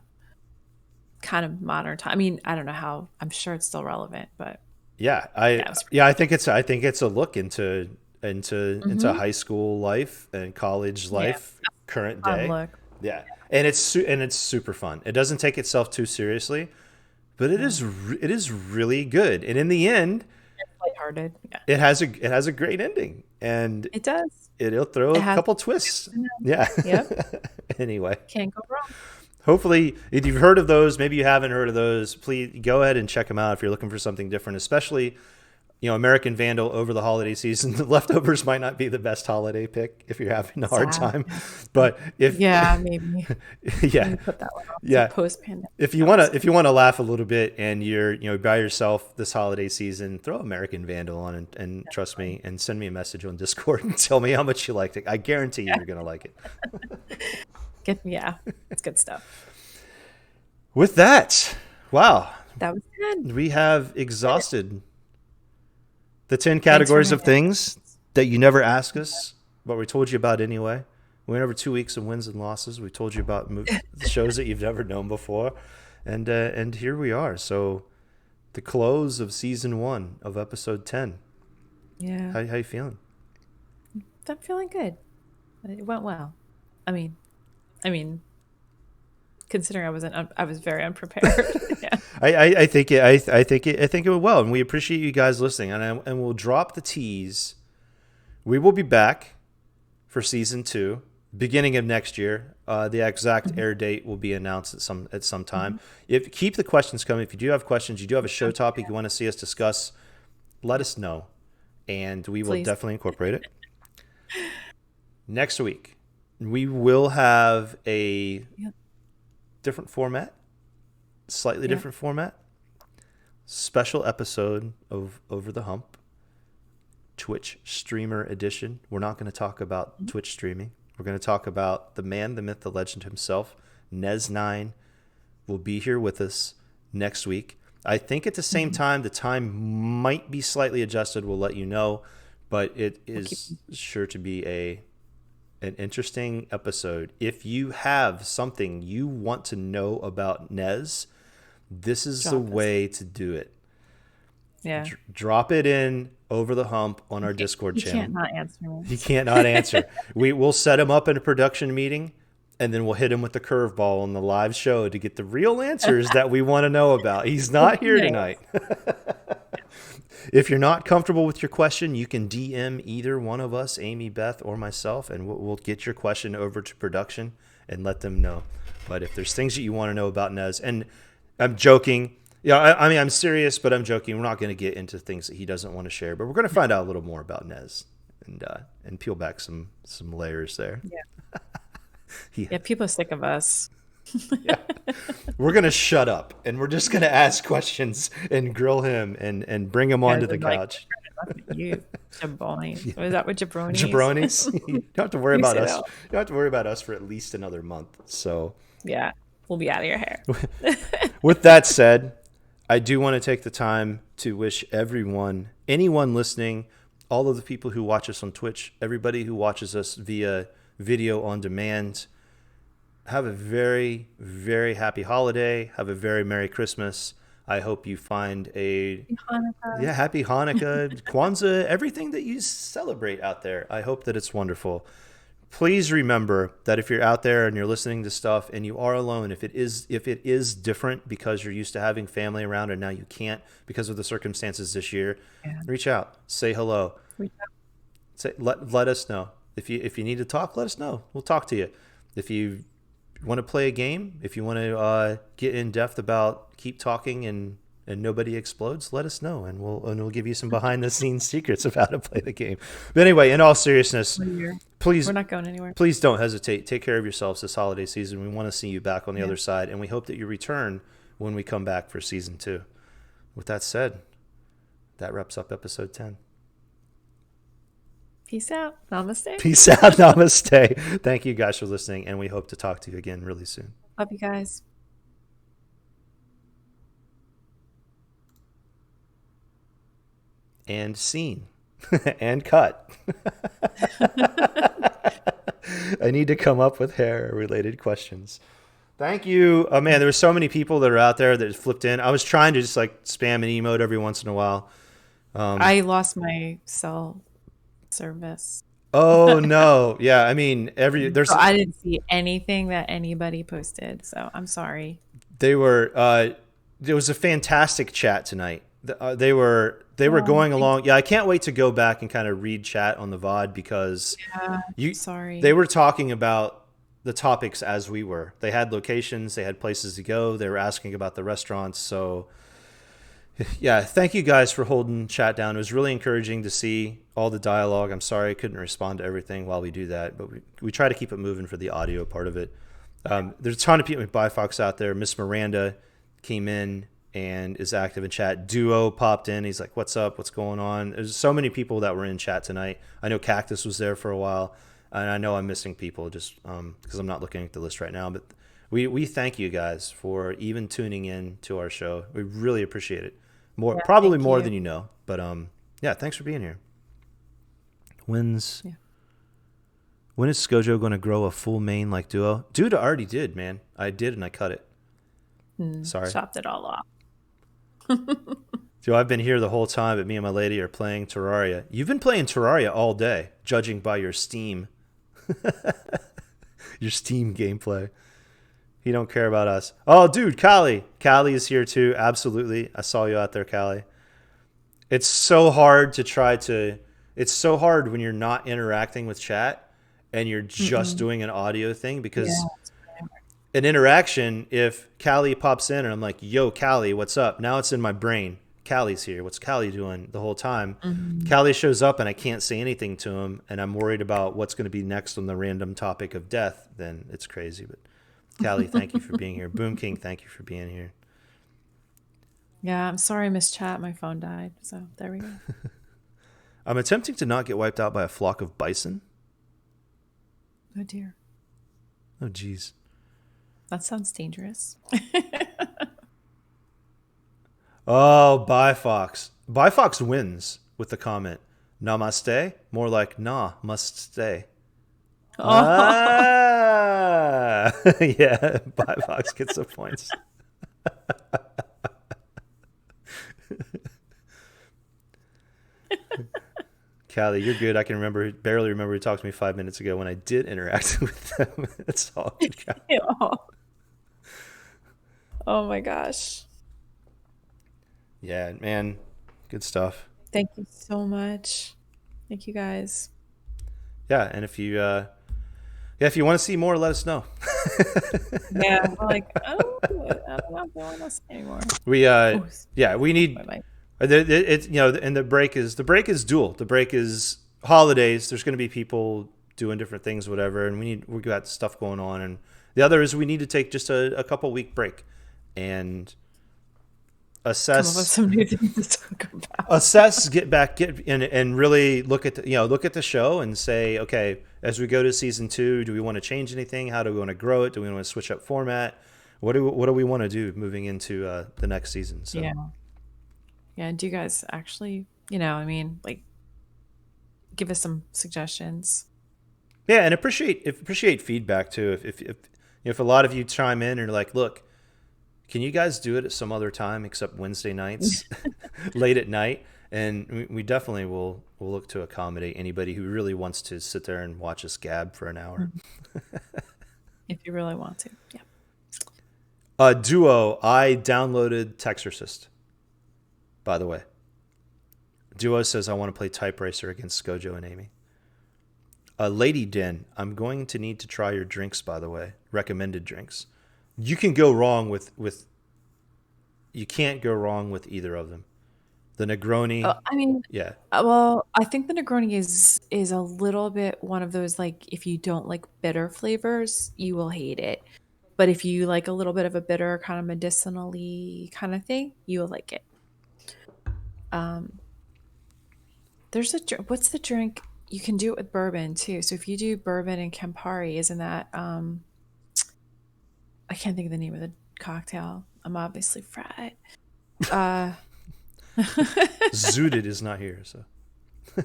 kind of modern time. I mean, I don't know how. I'm sure it's still relevant, but I think it's a look into high school life and college life, current day. Yeah, and it's super fun. It doesn't take itself too seriously, but it is really good. And in the end, it's lighthearted. Yeah, it has a great ending, and it does. It'll throw a couple twists. Yeah. Yep. Anyway, can't go wrong. Hopefully, if you've heard of those, maybe you haven't heard of those, please go ahead and check them out if you're looking for something different. Especially, American Vandal over the holiday season. The Leftovers might not be the best holiday pick if you're having a hard Sad. time, but if Yeah, maybe. yeah, Maybe put that one on. So yeah, post-pandemic. if you That want was to if you want to laugh a little bit and you're by yourself this holiday season, throw American Vandal on and trust me and send me a message on Discord and tell me how much you liked it. I guarantee you're gonna like it. good. Yeah, it's good stuff. With that, wow, That was good. we have exhausted the 10 Thanks for categories of hanging out. things that you never ask us, but we told you about anyway. We went over 2 weeks of wins and losses. We told you about the shows that you've never known before, and here we are. So, the close of season 1 of episode 10. Yeah, How you feeling? I'm feeling good. It went well. I mean, considering I was very unprepared. Yeah. I think it went well, and we appreciate you guys listening. And we'll drop the tease. We will be back for season 2, beginning of next year. The exact air date will be announced at some time. If keep the questions coming. If you do have questions, you do have a show topic you want to see us discuss, let us know, and we will Please. definitely incorporate it. Next week, we will have a different format, slightly different format, special episode of Over the Hump, Twitch streamer edition. We're not going to talk about Twitch streaming. We're going to talk about the man, the myth, the legend himself. Nez9 will be here with us next week. I think at the same time, the time might be slightly adjusted. We'll let you know, but it is sure to be an interesting episode. If you have something you want to know about Nez, this is the way to do it. Yeah. Drop it in Over the Hump on our Discord channel. He can't not answer me. He can't not answer. We'll set him up in a production meeting, and then we'll hit him with the curveball on the live show to get the real answers that we want to know about. He's not here tonight. If you're not comfortable with your question, you can DM either one of us, Amy, Beth, or myself, and we'll get your question over to production and let them know. But if there's things that you want to know about Nez, and I'm joking. Yeah, I mean, I'm serious, but I'm joking. We're not going to get into things that he doesn't want to share, but we're going to find out a little more about Nez and peel back some layers there. Yeah. Yeah, people are sick of us. Yeah. We're going to shut up, and we're just going to ask questions and grill him and bring him onto the couch. You jabroni. Yeah. Is that what jabronis? Jabronis? You don't have to worry about us. You don't have to worry about us for at least another month. So yeah, we'll be out of your hair. With that said, I do want to take the time to wish anyone listening, all of the people who watch us on Twitch, everybody who watches us via video on demand, have a very, very happy holiday. Have a very Merry Christmas. I hope you find happy Hanukkah, Kwanzaa, everything that you celebrate out there. I hope that it's wonderful. Please remember that if you're out there and you're listening to stuff and you are alone, if it is different because you're used to having family around and now you can't because of the circumstances this year, reach out, say hello, let us know. If you need to talk, let us know. We'll talk to you. If you want to play a game, if you want to get in depth about keep talking and nobody explodes, let us know, and we'll give you some behind the scenes secrets of how to play the game. But anyway, in all seriousness, please, we're not going anywhere. Please don't hesitate. Take care of yourselves this holiday season. We want to see you back on the other side, and we hope that you return when we come back for season 2. With that said, that wraps up episode 10. Peace out. Namaste. Peace out. Namaste. Thank you guys for listening, and we hope to talk to you again really soon. Love you guys. And scene. And cut. I need to come up with hair-related questions. Thank you. Oh, man, there were so many people that are out there that flipped in. I was trying to just spam an emote every once in a while. I lost my cell service. Oh, no. Yeah, I mean, I didn't see anything that anybody posted, so I'm sorry. There was a fantastic chat tonight. They were going along. Yeah, I can't wait to go back and kind of read chat on the VOD because they were talking about the topics as we were. They had locations, they had places to go, they were asking about the restaurants. So Yeah, thank you guys for holding chat down. It was really encouraging to see all the dialogue. I'm sorry I couldn't respond to everything while we do that, but we try to keep it moving for the audio part of it. There's a ton of people with Bifox out there. Miss Miranda came in and is active in chat. Duo popped in. He's like, "What's up? What's going on?" There's so many people that were in chat tonight. I know Cactus was there for a while, and I know I'm missing people just because I'm not looking at the list right now. But we thank you guys for even tuning in to our show. We really appreciate it. More Yeah, probably thank more you. than you know, but yeah, thanks for being here. When's Yeah. when is Skojo going to grow a full mane like Duo? Dude already did, man. I did and I cut it. Sorry. Chopped it all off. Dude, I've been here the whole time, but me and my lady are playing Terraria. You've been playing Terraria all day, judging by your Steam gameplay. You don't care about us. Oh, dude, Callie. Callie is here too. Absolutely. I saw you out there, Callie. It's so hard to try to. It's so hard when you're not interacting with chat and you're just Mm-mm. doing an audio thing because Yeah. an interaction, if Callie pops in and I'm like, yo, Callie, what's up? Now it's in my brain. Callie's here. What's Callie doing the whole time? Mm-hmm. Callie shows up and I can't say anything to him and I'm worried about what's going to be next on the random topic of death. Then it's crazy. But Callie, thank you for being here. Boom King, thank you for being here. Yeah, I'm sorry I missed chat. My phone died. So there we go. I'm attempting to not get wiped out by a flock of bison. Oh dear. Oh, geez. That sounds dangerous. Oh, Bifox. Bifox wins with the comment. Namaste? More like nah, must stay. Oh, Ah! Yeah, Bifox gets the points. Callie, you're good. I can barely remember who talked to me 5 minutes ago when I did interact with them. It's all good. oh my gosh. Yeah, man. Good stuff. Thank you so much. Thank you guys. Yeah, and if you want to see more, let us know. Yeah, we're like, oh, I'm not doing this anymore. we Oh, yeah, we my need mic. it's and the break is dual. The break is holidays. There's going to be people doing different things, whatever, and we got stuff going on. And the other is we need to take just a couple week break and Come up with assess some new things to talk about. get and really look at the show and say, okay, as we go to season 2, do we want to change anything? How do we want to grow it? Do we want to switch up format? What do we want to do moving into the next season? So Yeah. Yeah. Do you guys actually, I mean, like, give us some suggestions? yeah, and appreciate feedback too. If a lot of you chime in and are like, look, can you guys do it at some other time except Wednesday nights, late at night? And we definitely will look to accommodate anybody who really wants to sit there and watch us gab for an hour. Mhm. If you really want to. Yeah. Duo, I downloaded Texorcist, by the way. Duo says I want to play Type Racer against Skojo and Amy. Lady Den, I'm going to need to try your drinks, by the way. Recommended drinks. You can go wrong with you can't go wrong with either of them. The Negroni, I mean, yeah. well, I think the Negroni is a little bit one of those, like, if you don't like bitter flavors, you will hate it. But if you like a little bit of a bitter kind of medicinally kind of thing, you will like it. Um, there's what's the drink? You can do it with bourbon too. So if you do bourbon and Campari, isn't that I can't think of the name of the cocktail. I'm obviously fried. Uh Zooted is not here, so No,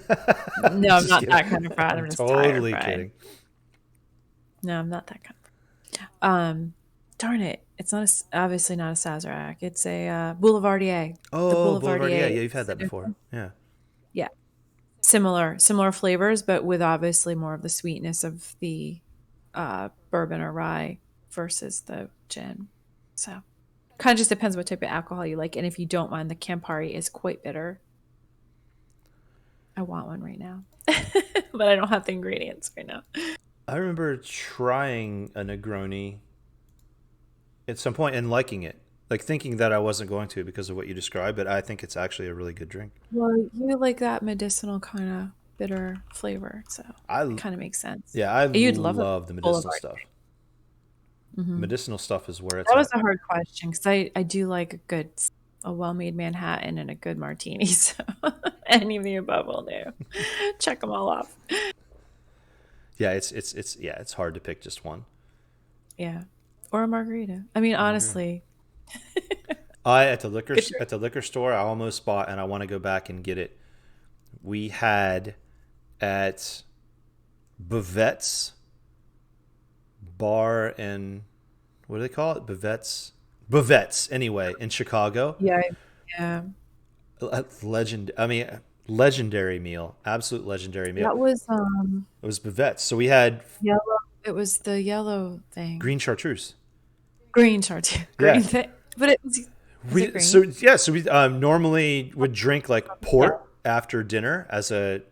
I'm just not kidding. that kind of fried. I'm I'm just tired totally fried. kidding. No, I'm not that kind of. Darn it! It's not obviously not a Sazerac. It's a Boulevardier. The Oh, Boulevardier. Boulevardier. Yeah, you've had that before. Yeah. Yeah, similar flavors, but with obviously more of the sweetness of the bourbon or rye versus the gin. So kind of just depends what type of alcohol you like, and if you don't mind, the Campari is quite bitter. I want one right now, but I don't have the ingredients right now. I remember trying a Negroni at some point and liking it. like thinking that I wasn't going to because of what you described, but I think it's actually a really good drink. Well, you like that medicinal kind of bitter flavor, so it I kind of makes sense. Yeah, I You'd love a love the medicinal Boulevard. stuff. Hmm. Medicinal stuff is where it's That was at. a hard question because I do like a well-made Manhattan and a good martini. So any of the above will do. Check them all off. Yeah, it's hard to pick just one. Yeah, or a margarita. I mean, Oh my god. honestly, I good choice. at the liquor store I almost bought and I want to go back and get it. We had at Bavette's bar in what do they call it? Bavette's anyway in Chicago. Yeah, yeah. Legend. I mean, legendary meal. Absolute legendary meal. That was It was Bavette's. So we had yellow. It was the yellow thing. green chartreuse. Green chartreuse. Green Yeah. thing. But was it green? So we normally would drink like Yeah. port after dinner as a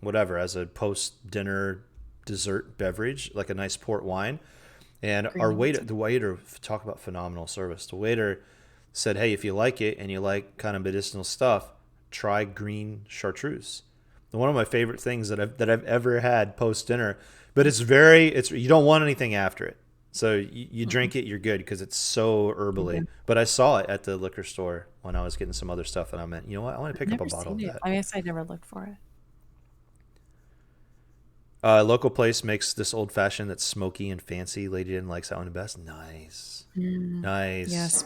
whatever as a post dinner dessert beverage, like a nice port wine. And our Green. waiter, the waiter, talk about phenomenal service. The waiter said, "Hey, if you like it and you like kind of medicinal stuff, try green chartreuse." One of my favorite things that I've ever had post dinner, but it's you don't want anything after it. So you drink it, you're good because it's so Yeah. herbally. But I saw it at the liquor store when I was getting some other stuff, and I meant, you know what, I want to I've pick up a never bottle seen of it. that. I guess I never looked for it. A local place makes this old fashioned that's smoky and fancy. Lady didn't likes that one the best. Nice, nice. Yes,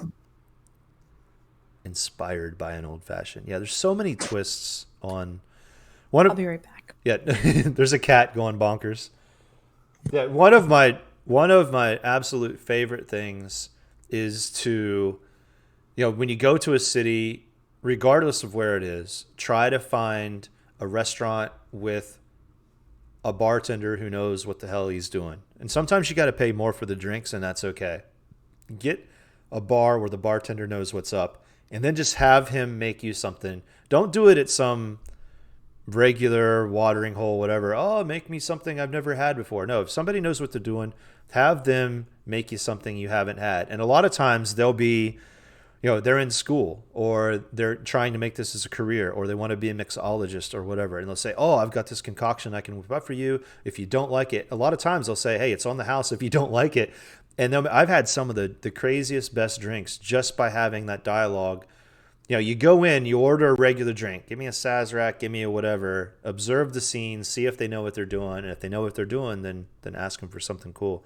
Inspired by an old fashioned. Yeah, there's so many twists on one I'll of. be right back. Yeah, there's a cat going bonkers. Yeah, one of my absolute favorite things is to, when you go to a city, regardless of where it is, try to find a restaurant with a bartender who knows what the hell he's doing. And sometimes you got to pay more for the drinks, and that's okay. Get a bar where the bartender knows what's up, and then just have him make you something. Don't do it at some regular watering hole, whatever. Oh, make me something I've never had before. No, if somebody knows what they're doing, have them make you something you haven't had. And a lot of times they'll be, they're in school or they're trying to make this as a career or they want to be a mixologist or whatever. And they'll say, oh, I've got this concoction I can whip up for you. If you don't like it, a lot of times they'll say, hey, it's on the house if you don't like it. And then I've had some of the craziest, best drinks just by having that dialogue. You go in, you order a regular drink. Give me a Sazerac, give me a whatever. Observe the scene, see if they know what they're doing. And if they know what they're doing, then ask them for something cool.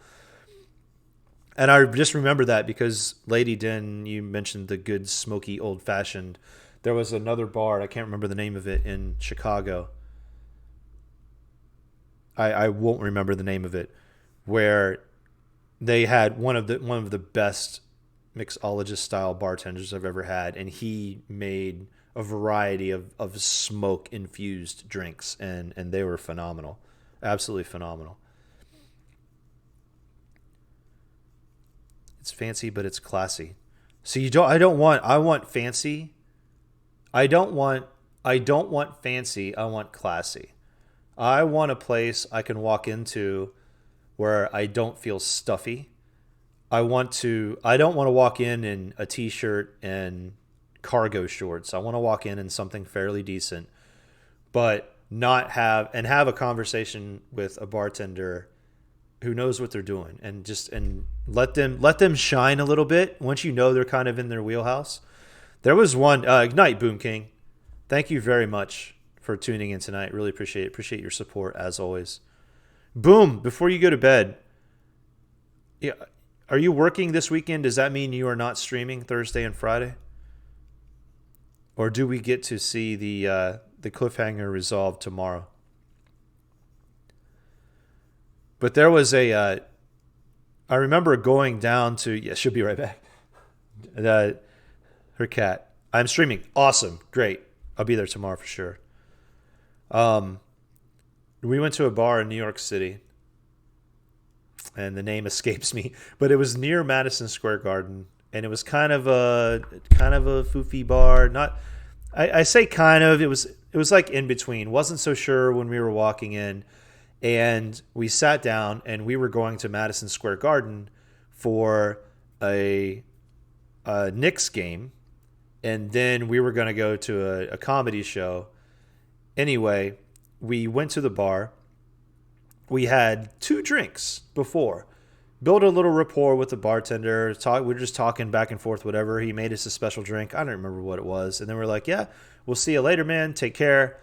And I just remember that because Lady Din, you mentioned the good smoky old fashioned. There was another bar, I can't remember the name of it, in Chicago. I won't remember the name of it, where they had one of the best mixologist style bartenders I've ever had, and he made a variety of smoke infused drinks, and they were phenomenal, absolutely phenomenal. It's fancy, but it's classy. So you don't. I want fancy. I don't want fancy. I want classy. I want a place I can walk into where I don't feel stuffy. I don't want to walk in a t-shirt and cargo shorts. I want to walk in something fairly decent, but not have a conversation with a bartender who knows what they're doing and let them shine a little bit once they're kind of in their wheelhouse. There was one Ignite Boom King. Thank you very much for tuning in tonight. Really appreciate it. Appreciate your support as always. Boom, before you go to bed, yeah, are you working this weekend? Does that mean you are not streaming Thursday and Friday? Or do we get to see the cliffhanger resolved tomorrow? But there was I remember going down to, yeah, she'll be right back. Her cat. I'm streaming. Awesome. Great. I'll be there tomorrow for sure. We went to a bar in New York City, and the name escapes me, but it was near Madison Square Garden, and it was kind of a foofy bar. Not, I say kind of. It was like in between. Wasn't so sure when we were walking in, and we sat down, and we were going to Madison Square Garden for a a Knicks game, and then we were going to go to a comedy show. Anyway, we went to the bar. We had 2 drinks before. Built a little rapport with the bartender. We were just talking back and forth, whatever. He made us a special drink. I don't remember what it was. And then we're like, yeah, we'll see you later, man. Take care.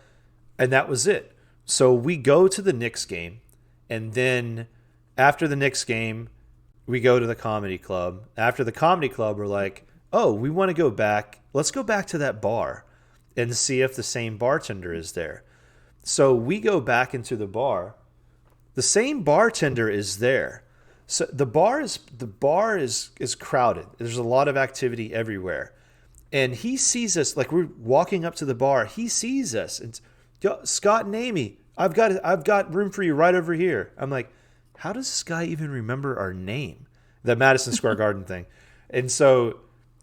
And that was it. So we go to the Knicks game. And then after the Knicks game, we go to the comedy club. After the comedy club, we're like, oh, we want to go back. Let's go back to that bar and see if the same bartender is there. So we go back into the bar. The same bartender is there. So the bar is crowded. There's a lot of activity everywhere. And he sees us, like we're walking up to the bar. He sees us and Scott and Amy, I've got room for you right over here. I'm like, how does this guy even remember our name? The Madison Square Garden thing. And so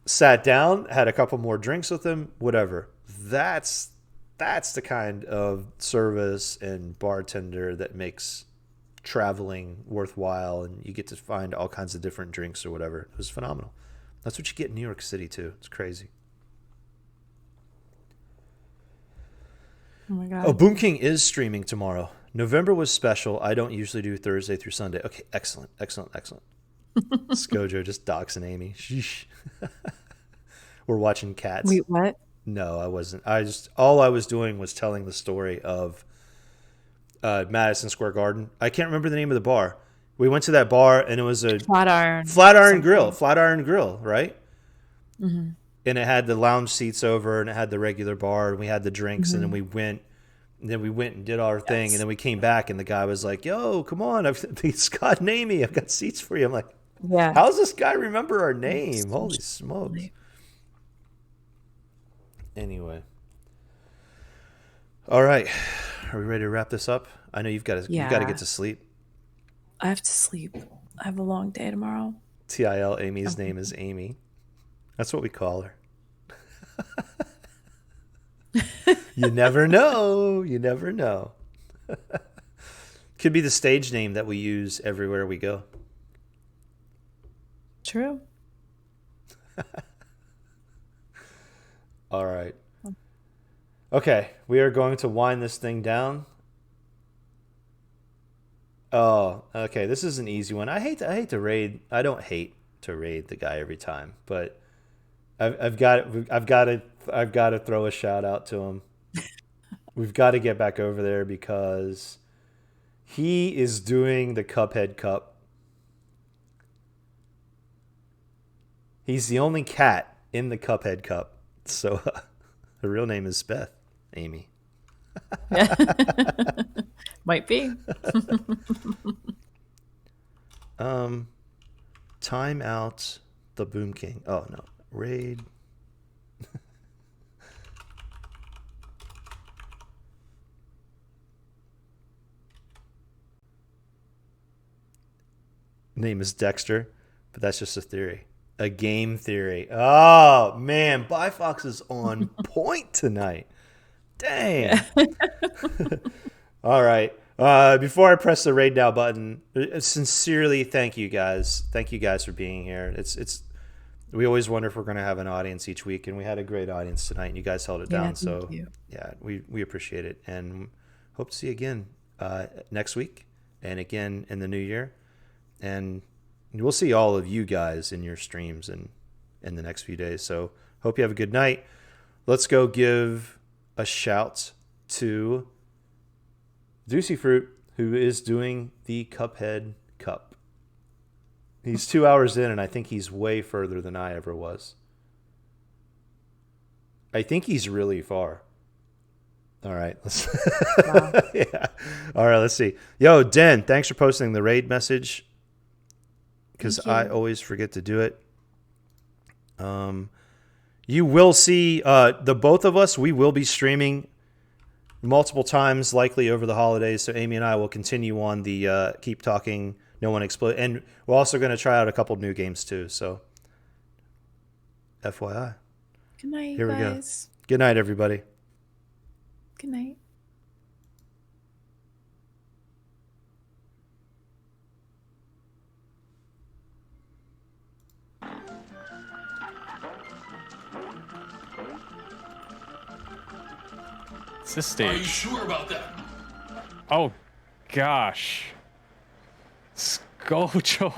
sat down, had a couple more drinks with him, whatever. That's the kind of service and bartender that makes traveling worthwhile, and you get to find all kinds of different drinks or whatever. It was phenomenal. That's what you get in New York City too. It's crazy. Oh my God. Oh, Boom King is streaming tomorrow. November was special. I don't usually do Thursday through Sunday. Okay, excellent. Skojo just doxing Amy. Sheesh. We're watching Cats. Wait, what? No, I wasn't. All I was doing was telling the story of Madison Square Garden. I can't remember the name of the bar. We went to that bar and it was a Flatiron Grill, right? Mm-hmm. And it had the lounge seats over, and it had the regular bar, and we had the drinks, Mm-hmm. and then we went and did our thing, and then we came back, and the guy was like, "Yo, come on, Scott and Amy, I've got seats for you." I'm like, yeah. How's this guy remember our name? Holy smokes! Anyway, all right, are we ready to wrap this up? I know you've got to get to sleep. I have to sleep. I have a long day tomorrow. TIL, Amy's name is Amy. That's what we call her. You never know. You never know. Could be the stage name that we use everywhere we go. True. All right. Okay, we are going to wind this thing down. Oh, okay. This is an easy one. I hate to raid. I don't hate to raid the guy every time, but I've got to throw a shout out to him. We've got to get back over there because he is doing the Cuphead Cup. He's the only cat in the Cuphead Cup. So her real name is Beth, Amy. Might be. Time out the Boom King. Oh no, raid. Name is Dexter, but that's just a theory. A game theory. Oh man, Bifox is on point tonight. Dang. All right. Before I press the raid now button, sincerely thank you guys. Thank you guys for being here. It's we always wonder if we're going to have an audience each week, and we had a great audience tonight, and you guys held it down. So yeah, we appreciate it, and hope to see you again next week, and again in the new year, and we'll see all of you guys in your streams and in the next few days. So hope you have a good night. Let's go give a shout to Juicy Fruit, who is doing the Cuphead Cup. He's 2 hours in, and I think he's way further than I ever was. I think he's really far. All right. Wow. Yeah. All right, let's see. Yo, Den, thanks for posting the raid message, because I always forget to do it. You will see the both of us. We will be streaming multiple times, likely over the holidays. So Amy and I will continue on the Keep Talking, No One Explode. And we're also going to try out a couple new games too. So FYI. Good night, Here we guys. go. Good night, everybody. Good night. It's this Are you stage. sure about that? Oh, gosh. Scojo.